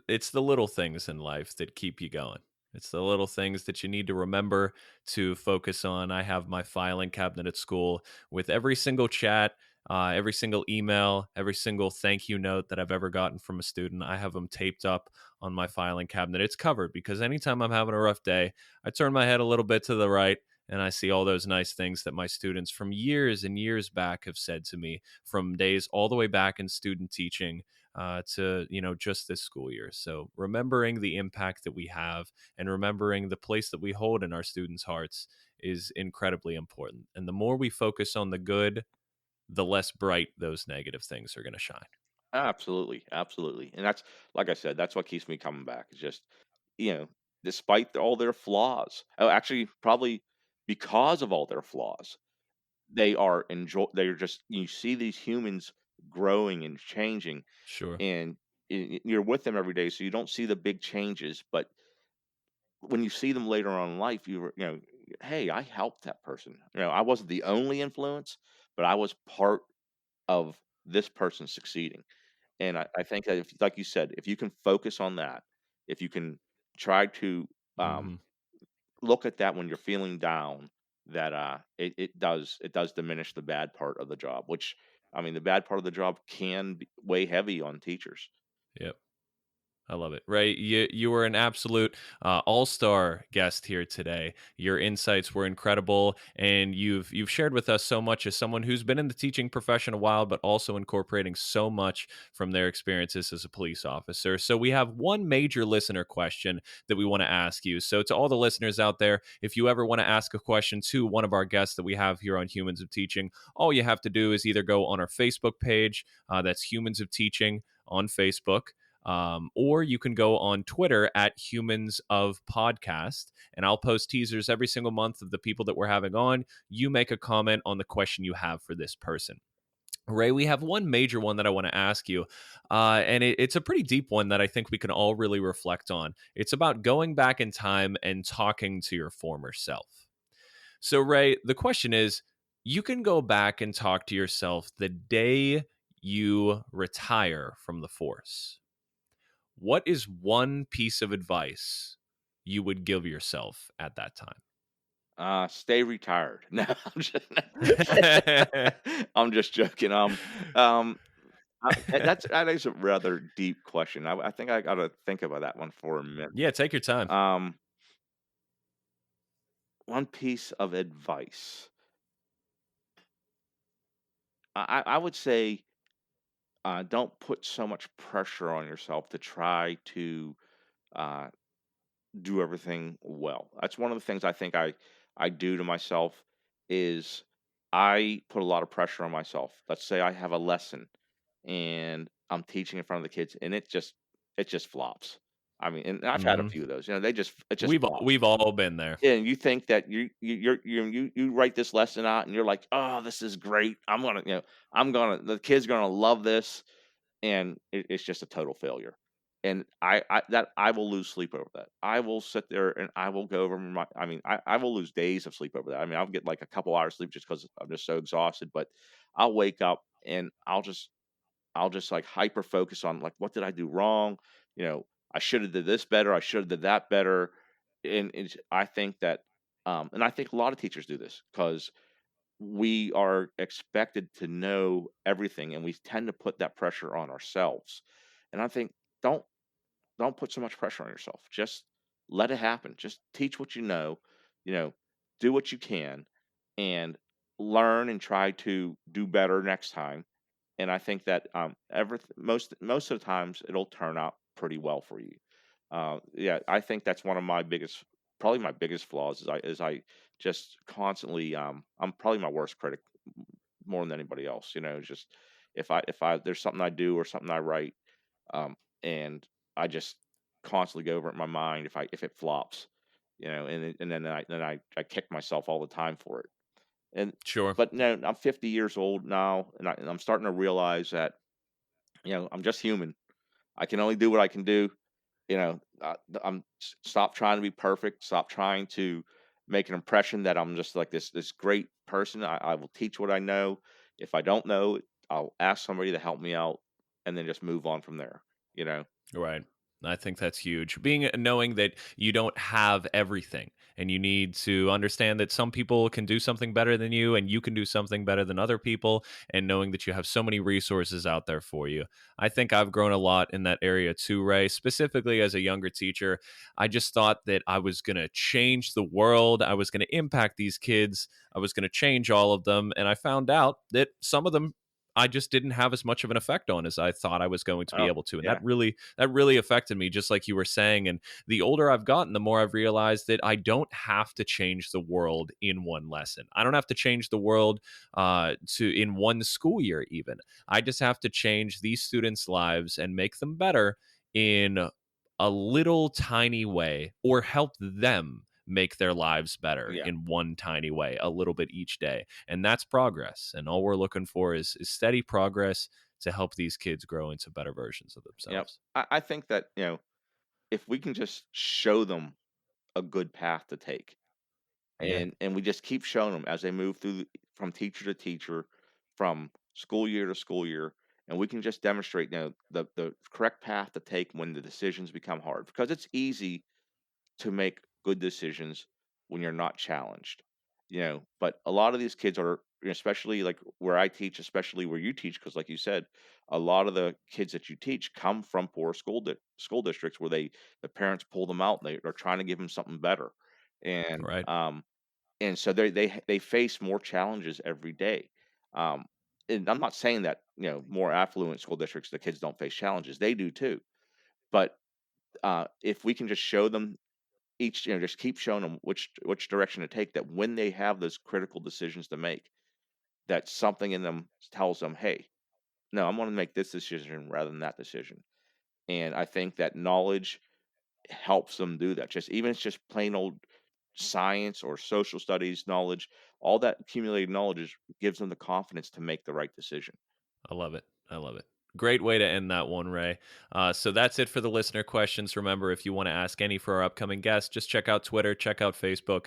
it's the little things in life that keep you going. It's the little things that you need to remember to focus on. I have my filing cabinet at school with every single chat, every single email, every single thank you note that I've ever gotten from a student. I have them taped up on my filing cabinet. It's covered because anytime I'm having a rough day, I turn my head a little bit to the right and I see all those nice things that my students from years and years back have said to me, from days all the way back in student teaching to just this school year. So remembering the impact that we have and remembering the place that we hold in our students' hearts is incredibly important. And the more we focus on the good, the less bright those negative things are going to shine. Absolutely, absolutely. And that's, like I said, that's what keeps me coming back. It's just, you know, despite all their flaws. Oh, actually, probably because of all their flaws, they're just you see these humans growing and changing, Sure. and you're with them every day, so you don't see the big changes. But when you see them later on in life, hey, I helped that person. I wasn't the only influence, but I was part of this person succeeding. And I think that, if, like you said, if you can focus on that, if you can try to um, Hmm. look at that when you're feeling down, that it does diminish the bad part of the job. Which, I mean, the bad part of the job can weigh heavy on teachers. Yep. I love it. Right, you were an absolute all-star guest here today. Your insights were incredible, and you've shared with us so much as someone who's been in the teaching profession a while, but also incorporating so much from their experiences as a police officer. So we have one major listener question that we want to ask you. So to all the listeners out there, if you ever want to ask a question to one of our guests that we have here on Humans of Teaching, all you have to do is either go on our Facebook page, that's Humans of Teaching on Facebook, or you can go on Twitter at Humans of Podcast, and I'll post teasers every single month of the people that we're having on. You make a comment on the question you have for this person. Ray, we have one major one that I want to ask you, and it's a pretty deep one that I think we can all really reflect on. It's about going back in time and talking to your former self. So, Ray, the question is, you can go back and talk to yourself the day you retire from the force. What is one piece of advice you would give yourself at that time? Stay retired. No, I'm just joking. Um, that is a rather deep question. I think I gotta think about that one for a minute. Yeah, take your time. Um, one piece of advice. I would say, don't put so much pressure on yourself to try to uh, do everything well. That's one of the things I think I do to myself is I put a lot of pressure on myself. Let's say I have a lesson and I'm teaching in front of the kids, and it just flops. I mean, and I've had a Hmm. few of those. It just flops. We've all been there. Yeah, and you think that you write this lesson out, and you're like, oh, this is great. The kids gonna love this, and it's just a total failure. And I will lose sleep over that. I will sit there and I will go over I will lose days of sleep over that. I mean, I'll get like a couple hours sleep just because I'm just so exhausted. But I'll wake up and I'll just like hyper focus on, like, what did I do wrong? I should have did this better. I should have did that better. I think that, and I think a lot of teachers do this because we are expected to know everything, and we tend to put that pressure on ourselves. And I think, don't don't put so much pressure on yourself. Just let it happen. Just teach what you know, do what you can, and learn and try to do better next time. And I think that, most of the times it'll turn out pretty well for you. Yeah, I think that's one of probably my biggest flaws, is I just constantly, I'm probably my worst critic, more than anybody else. Just, if I there's something I do or something I write, and I just constantly go over it in my mind, if it flops, and then I kick myself all the time for it. And Sure. but no, I'm 50 years old now, and I'm starting to realize that, I'm just human. I can only do what I can do. Stop trying to be perfect. Stop trying to make an impression that I'm just like this great person. I will teach what I know. If I don't know, I'll ask somebody to help me out, and then just move on from there. You know. Right. I think that's huge. Knowing that you don't have everything and you need to understand that some people can do something better than you and you can do something better than other people, and knowing that you have so many resources out there for you. I think I've grown a lot in that area too, Ray. Specifically as a younger teacher, I just thought that I was going to change the world. I was going to impact these kids. I was going to change all of them, and I found out that some of them I just didn't have as much of an effect on as I thought I was going to be Oh, able to. And yeah. that really affected me, just like you were saying. And the older I've gotten, the more I've realized that I don't have to change the world in one lesson. I don't have to change the world to in one school year, even. I just have to change these students' lives and make them better in a little tiny way, or help them make their lives better Yeah. in one tiny way, a little bit each day. And that's progress. And all we're looking for is steady progress to help these kids grow into better versions of Yep. themselves. I think that, if we can just show them a good path to take, Yeah, and we just keep showing them as they move through from teacher to teacher, from school year to school year, and we can just demonstrate, the correct path to take when the decisions become hard, because it's easy to make good decisions when you're not challenged, but a lot of these kids are, especially like where I teach, especially where you teach, because like you said, a lot of the kids that you teach come from poor school districts where the parents pull them out, and they're trying to give them something better, and right. so they face more challenges every day. um and I'm not saying that, more affluent school districts, the kids don't face challenges, they do too, but if we can just show them just keep showing them which direction to take, that when they have those critical decisions to make, that something in them tells them, hey, no, I'm going to make this decision rather than that decision. And I think that knowledge helps them do that. Just even it's just plain old science or social studies knowledge, all that accumulated knowledge gives them the confidence to make the right decision. I love it. I love it. Great way to end that one, Ray. So that's it for the listener questions. Remember, if you want to ask any for our upcoming guests, just check out Twitter, check out Facebook.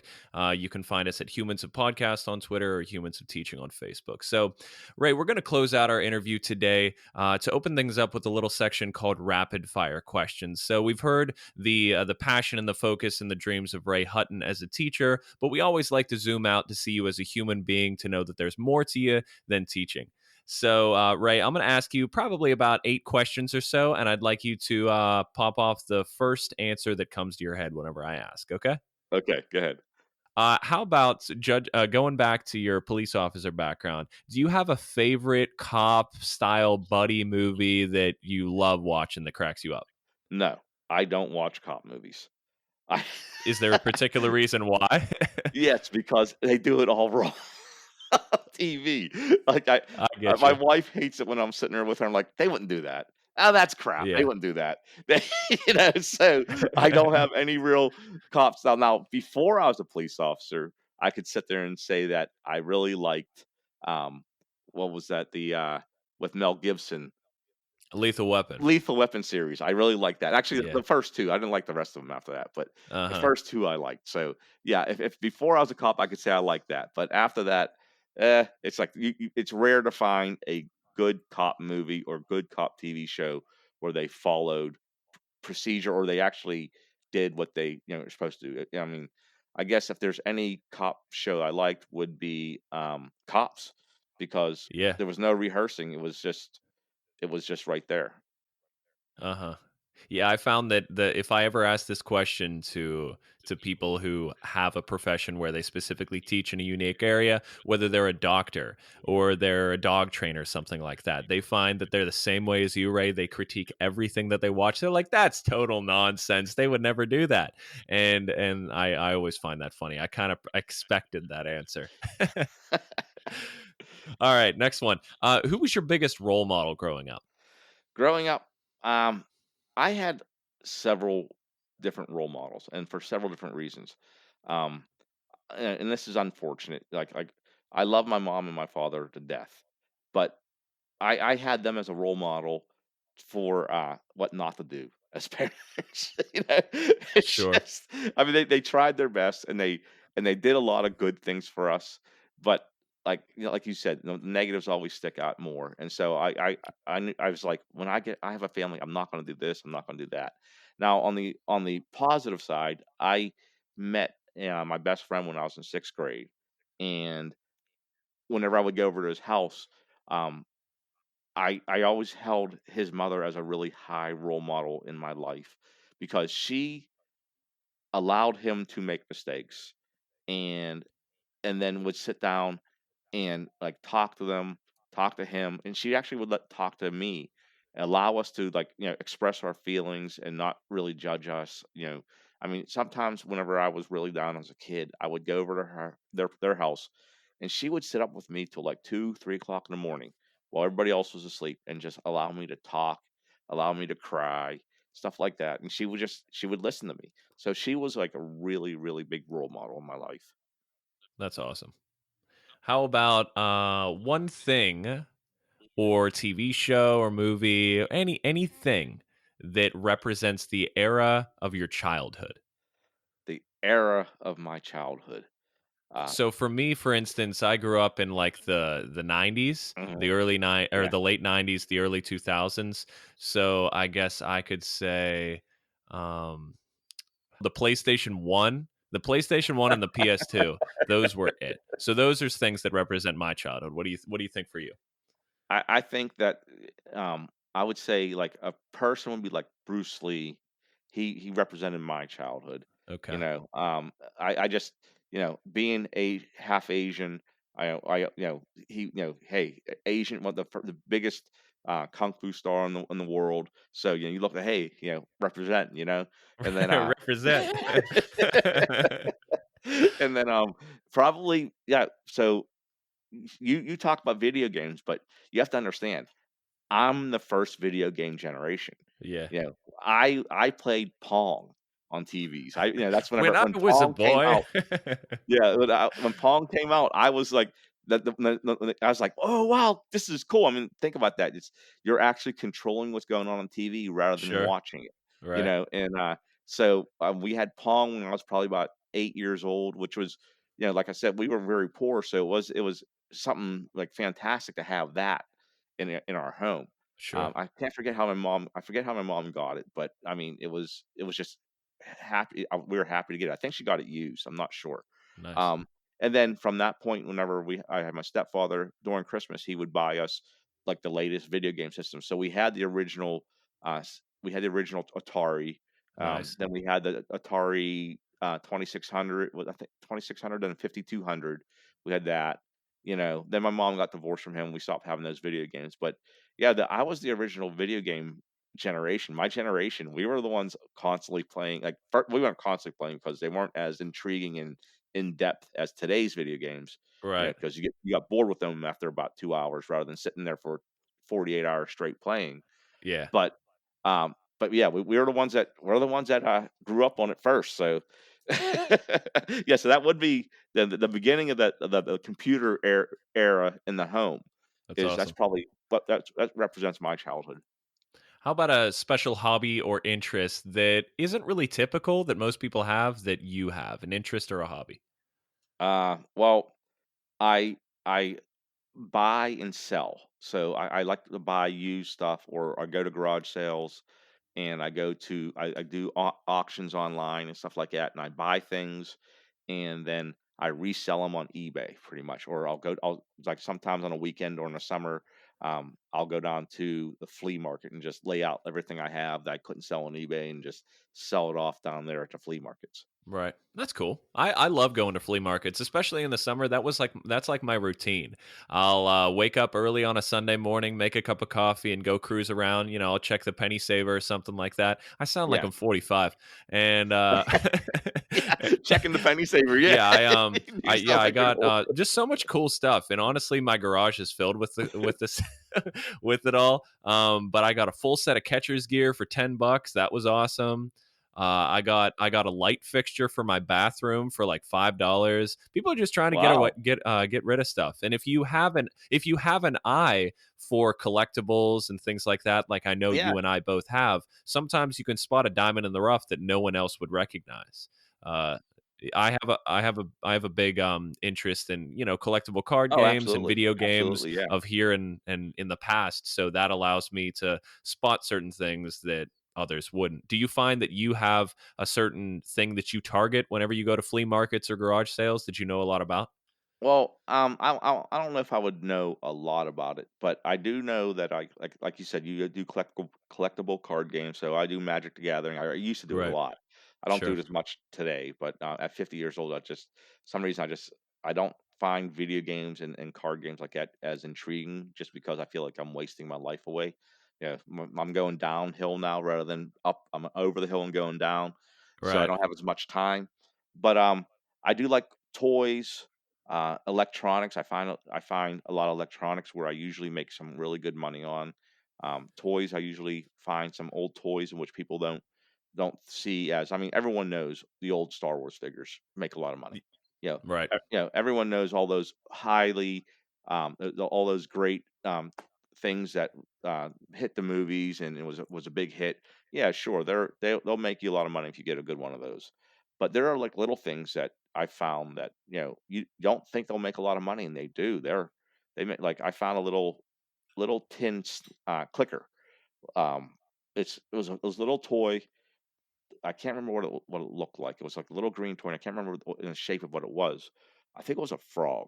You can find us at Humans of Podcast on Twitter or Humans of Teaching on Facebook. So, Ray, we're going to close out our interview today to open things up with a little section called Rapid Fire Questions. So we've heard the passion and the focus and the dreams of Ray Hutton as a teacher, but we always like to zoom out to see you as a human being, to know that there's more to you than teaching. So, Ray, I'm going to ask you probably about 8 questions or so, and I'd like you to pop off the first answer that comes to your head whenever I ask. Okay? Okay, go ahead. How about going back to your police officer background? Do you have a favorite cop style buddy movie that you love watching that cracks you up? No, I don't watch cop movies. I Is there a particular reason why? Yes, because they do it all wrong on TV. Like, I get my you. wife hates it when I'm sitting there with her, I'm like, "They wouldn't do that. Oh, that's crap. They Yeah. wouldn't do that." They so I don't have any real cops now, before I was a police officer, I could sit there and say that I really liked, um, what was that? With Mel Gibson, Lethal Weapon. Lethal Weapon series, I really liked that. Actually, Yeah. the first 2, I didn't like the rest of them after that, but Uh the huh. first 2 I liked. So, yeah, if before I was a cop, I could say I liked that, but after that, it's like it's rare to find a good cop movie or good cop TV show where they followed procedure, or they actually did what they, are supposed to do. I mean, I guess if there's any cop show I liked would be, Cops, because Yeah. there was no rehearsing, it was just right there. Uh-huh. Yeah, I found that if I ever ask this question to people who have a profession where they specifically teach in a unique area, whether they're a doctor or they're a dog trainer, something like that, they find that they're the same way as you, Ray. They critique everything that they watch. They're like, "That's total nonsense. They would never do that." And I always find that funny. I kind of expected that answer. All right, next one. Who was your biggest role model growing up? Growing up, um, I had several different role models, and for several different reasons. Um, and this is unfortunate. Like I love my mom and my father to death, but I had them as a role model for, what not to do as parents. It's Sure. just, I mean, they tried their best, and they did a lot of good things for us, but, like, like you said, the negatives always stick out more, and so I was like, "When I have a family, I'm not gonna do this, I'm not gonna do that." Now on the positive side, I met, my best friend when I was in 6th grade, and whenever I would go over to his house, um, I always held his mother as a really high role model in my life, because she allowed him to make mistakes, and then would sit down and, like, talk to them, talk to him, and she actually would talk to me, and allow us to, like, express our feelings and not really judge us. I mean, sometimes whenever I was really down as a kid, I would go over to their house, and she would sit up with me till, like, 2, 3 o'clock in the morning while everybody else was asleep, and just allow me to talk, allow me to cry, stuff like that, and she would listen to me. So she was like a really, really big role model in my life. That's awesome. How about one thing or TV show or movie, anything that represents the era of your childhood? The era of my childhood. Uh, So for me, for instance, I grew up in like the 90s, mhm, the early nine or yeah. the late 90s, the early 2000s. So I guess I could say um the PlayStation 1 and the PS2, those were it. So those are things that represent my childhood. What do you think for you? I think that, I would say, like, a person would be like Bruce Lee. He represented my childhood, you Okay. know? I just being a half Asian, hey, Asian, one of the biggest, kung fu star in the world, so, you look at, hey, represent, and then, Represent. and then, probably yeah, so you talk about video games, but you have to understand I'm the first video game generation. Yeah. I played Pong on TVs. That's When whenever I when was a Pong came boy. out. Yeah, when Pong came out, I was like I was like, "Oh, wow, this is cool." I mean, think about that. You're actually controlling what's going on TV rather than Sure. watching it, Right. and, so, we had Pong when I was probably about 8 years old, which was, like I said, we were very poor, so it was something, like, fantastic to have that in our home. Sure. I forget how my mom got it, but, I mean, it was just happy we were happy to get it. I think she got it used, I'm not sure. Nice. Um, and then from that point, whenever I had my stepfather during Christmas, he would buy us, like, the latest video game system. So we had the original Atari, Nice. then we had the Atari, 2600, I think 2600 and 5200. We had that, then my mom got divorced from him, we stopped having those video games, but yeah, I was the original video game generation. My generation, we were the ones constantly playing. Like we weren't constantly playing because they weren't as intriguing and in depth as today's video games. Right. Because you got bored with them after about 2 hours rather than sitting there for 48 hours straight playing. Yeah. But but yeah, we're the ones that grew up on it first. So yeah, so that would be the beginning of the computer era in the home. That's Is That's awesome. probably what that represents my childhood. How about a special hobby or interest that isn't really typical that most people have that you have, an interest or a hobby? Well, I I buy and sell. So I like to buy used stuff, or I go to garage sales, and I do auctions online and stuff like that, and I buy things, and then I resell them on eBay pretty much, or I'll like sometimes on a weekend or in the summer, I'll go down to the flea market and just lay out everything I have that I couldn't sell on eBay and just sell it off down there at the flea markets. Right. That's cool. I love going to flea markets, especially in the summer. That's like my routine. I'll wake up early on a Sunday morning, make a cup of coffee, and go cruise around. I'll check the penny saver or something like that. I sound like Yeah. I'm 45, and Yeah, checking the penny saver, yeah. yeah, You sound I like you're got old. just so much cool stuff. And honestly, my garage is filled with this with it all. But I got a full set of catcher's gear for $10. That was awesome. I got a light fixture for my bathroom for like $5. People are just trying to Wow. get rid of stuff. And if you have an eye for collectibles and things like that, like I know Yeah. you and I both have, sometimes you can spot a diamond in the rough that no one else would recognize. Uh, I have a big interest in collectible card Oh, games and absolutely. video games Absolutely, yeah. of here and in the past, so that allows me to spot certain things that others wouldn't. Do you find that you have a certain thing that you target whenever you go to flea markets or garage sales that you know a lot about? Well, I don't know if I would know a lot about it, but I do know that I like you said, you do collectible card games. So I do Magic the Gathering. I used to do it a Right. lot. I don't do Sure. it as much today, but at 50 years old, some reason I don't find video games and card games like that as intriguing, just because I feel like I'm wasting my life away. I'm going downhill now rather than up. I'm over the hill and going down, so I Right. don't have as much time. But I do like toys, electronics. I find a lot of electronics where I usually make some really good money on. Toys, I usually find some old toys in which people don't see as, I mean, everyone knows the old Star Wars figures make a lot of money. Y- right. Everyone knows all those highly, all those great things that hit the movies and it was a big hit. Yeah, sure, they'll make you a lot of money if you get a good one of those. But there are like little things that I found that you don't think they'll make a lot of money, and they do. They make, like, I found a little tin clicker. Um, it was a little toy. I can't remember what it looked like. It was like a little green toy, and I can't remember in the shape of what it was. I think it was a frog,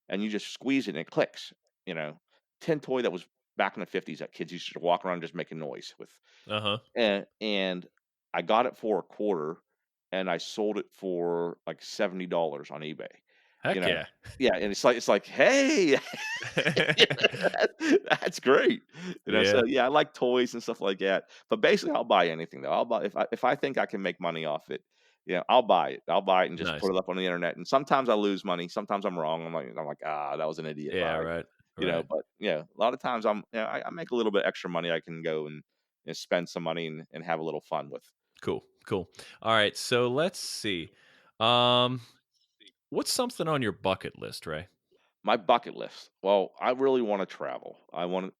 and you just squeeze it and it clicks. You know, tin toy that was back in the 50s that kids used to walk around just making noise with. Uh-huh. And I got it for a quarter, and I sold it for like $70 on eBay. You Heck know, yeah. yeah, and it's like, hey, that's great. Yeah. So yeah, I like toys and stuff like that. But basically, I'll buy anything though. I'll buy if I think I can make money off it. Yeah, I'll buy it. I'll buy it and just Nice. put it up on the internet. And sometimes I lose money. Sometimes I'm wrong. I'm like, ah, that was an idiot Yeah, buy. right. Right. But yeah, a lot of times I make a little bit extra money. I can go and spend some money and have a little fun with. Cool. Cool. All right. So let's see. Um, what's something on your bucket list, Ray? My bucket list. Well, I really want to travel. I mean,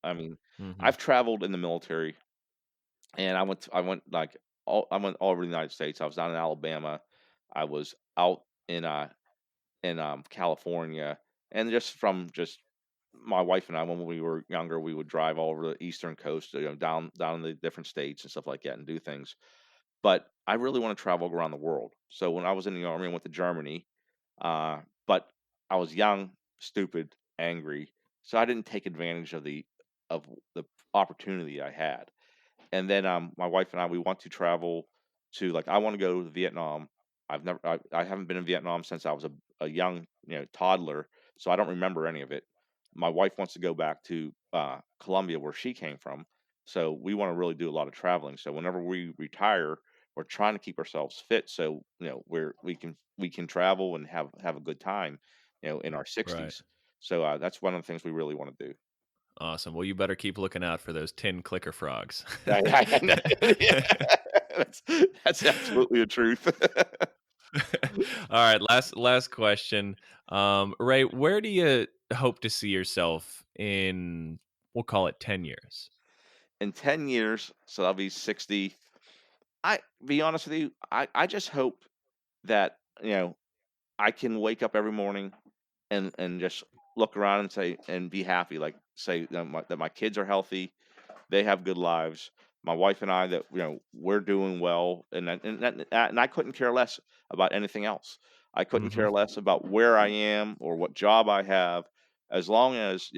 Mm-hmm. I've traveled in the military, and I went all over the United States. I was down in Alabama. I was out in California, and just my wife and I, when we were younger, we would drive all over the eastern coast, down in the different states and stuff like that, and do things. But I really want to travel around the world. So when I was in the army, I went to Germany, but I was young, stupid, angry, so I didn't take advantage of the opportunity I had. And then, my wife and I, we want to travel to, like, I wanna go to Vietnam. I haven't been in Vietnam since I was a young, toddler, so I don't remember any of it. My wife wants to go back to, Colombia, where she came from, so we wanna really do a lot of traveling. So whenever we retire, we're trying to keep ourselves fit, so, we can travel and have a good time, in our Right. 60s. So, that's one of the things we really wanna do. Awesome. Well, you better keep looking out for those tin clicker frogs. I know. Yeah. That's that's absolutely the truth. All right, last question. Ray, where do you hope to see yourself in, we'll call it 10 years? In 10 years, so I'll be 60. I be honest with you, I just hope that, I can wake up every morning and just look around and say and be happy, like, say that my kids are healthy, they have good lives. My wife and I, that we're doing well, and I couldn't care less about anything else. I couldn't Mhm. care less about where I am or what job I have, as long as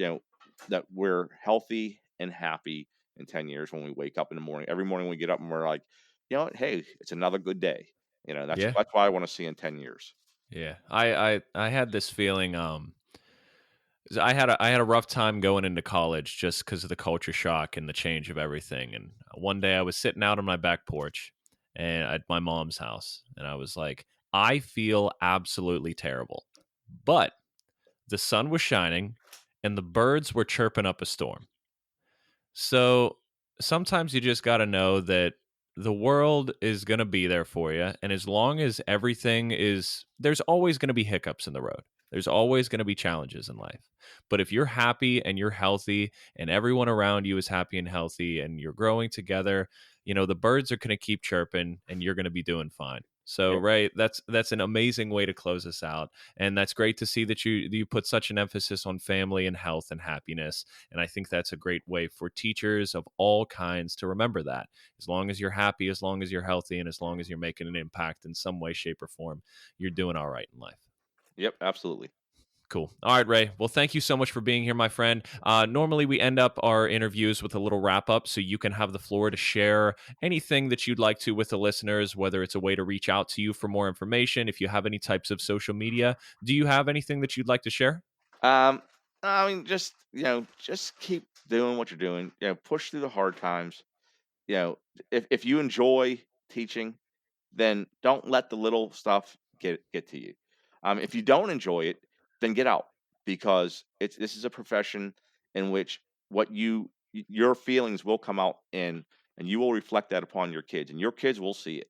that we're healthy and happy in 10 years when we wake up in the morning. Every morning we get up and we're like, hey, it's another good day. That's Yeah. that's what I want to see in 10 years. Yeah. I had this feeling 'cause I had a rough time going into college just cuz of the culture shock and the change of everything, and one day I was sitting out on my back porch and at my mom's house, and I was like, I feel absolutely terrible. But the sun was shining and the birds were chirping up a storm. So sometimes you just got to know that the world is going to be there for you. And as long as everything is, there's always going to be hiccups in the road. There's always going to be challenges in life. But if you're happy and you're healthy and everyone around you is happy and healthy and you're growing together, the birds are going to keep chirping and you're going to be doing fine. So, Yeah. Ray, that's an amazing way to close us out. And that's great to see that you put such an emphasis on family and health and happiness, and I think that's a great way for teachers of all kinds to remember that. As long as you're happy, as long as you're healthy, and as long as you're making an impact in some way, shape, or form, you're doing all right in life. Yep. Absolutely. Cool. All right, Ray. Well, thank you so much for being here, my friend. Normally, we end up our interviews with a little wrap up, so you can have the floor to share anything that you'd like to with the listeners, whether it's a way to reach out to you for more information, if you have any types of social media. Do you have anything that you'd like to share? Um, I mean, just keep doing what you're doing. Push through the hard times. You know, if you enjoy teaching, then don't let the little stuff get to you. If you don't enjoy it, then get out, because this is a profession in which what you your feelings will come out, and you will reflect that upon your kids, and your kids will see it.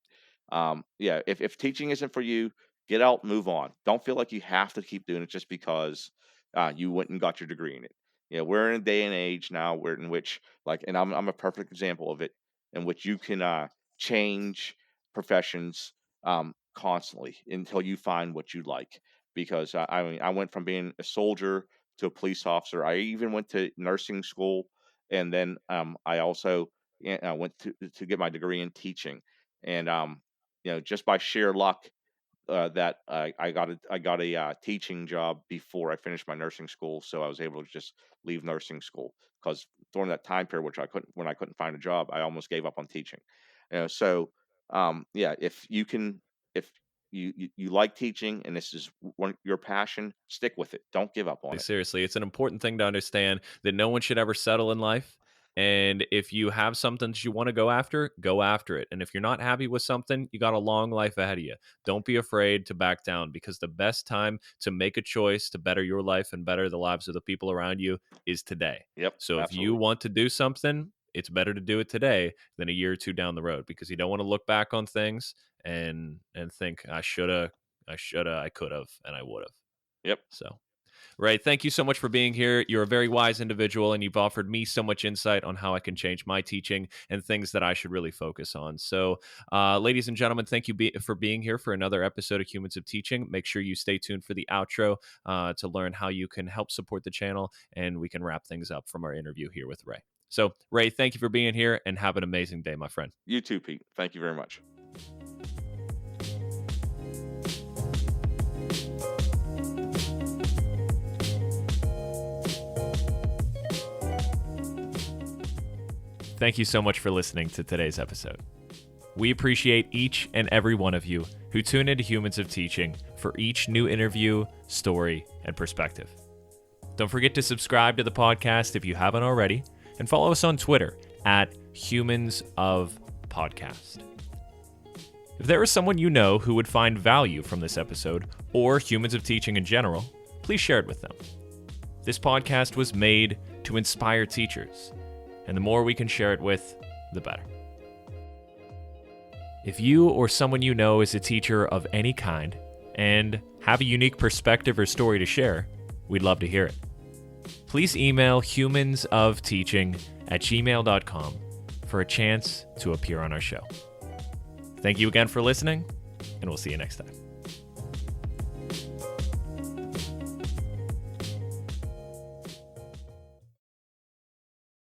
Yeah, if teaching isn't for you, get out, move on. Don't feel like you have to keep doing it just because you went and got your degree in it. Yeah, we're in a day and age now where in which, like, and I'm a perfect example of it, in which you can change professions constantly until you find what you like. Because I mean, I went from being a soldier to a police officer. I even went to nursing school, and then I also went to get my degree in teaching. And just by sheer luck, that I got a teaching job before I finished my nursing school, so I was able to just leave nursing school because during that time period, which I couldn't when I couldn't find a job, I almost gave up on teaching. So yeah, if you can, if you like teaching and this is your passion, stick with it. Don't give up on it. Seriously, it's an important thing to understand that no one should ever settle in life. And if you have something that you want to go after it. And if you're not happy with something, you got a long life ahead of you. Don't be afraid to back down, because the best time to make a choice to better your life and better the lives of the people around you is today. Yep, So if you absolutely. want to do something, it's better to do it today than a year or two down the road, because you don't want to look back on things and think I could have, and I would have. Yep. So Ray, thank you so much for being here. You're a very wise individual, and you've offered me so much insight on how I can change my teaching and things that I should really focus on. So, ladies and gentlemen, thank you for being here for another episode of Humans of Teaching. Make sure you stay tuned for the outro to learn how you can help support the channel, and we can wrap things up from our interview here with Ray. So, Ray, thank you for being here, and have an amazing day, my friend. You too, Pete. Thank you very much. Thank you so much for listening to today's episode. We appreciate each and every one of you who tune into Humans of Teaching for each new interview, story, and perspective. Don't forget to subscribe to the podcast if you haven't already, and follow us on Twitter at Humans of Podcast. If there is someone you know who would find value from this episode, or Humans of Teaching in general, please share it with them. This podcast was made to inspire teachers, and the more we can share it with, the better. If you or someone you know is a teacher of any kind and have a unique perspective or story to share, we'd love to hear it. Please email humansofteaching@gmail.com for a chance to appear on our show. Thank you again for listening, and we'll see you next time.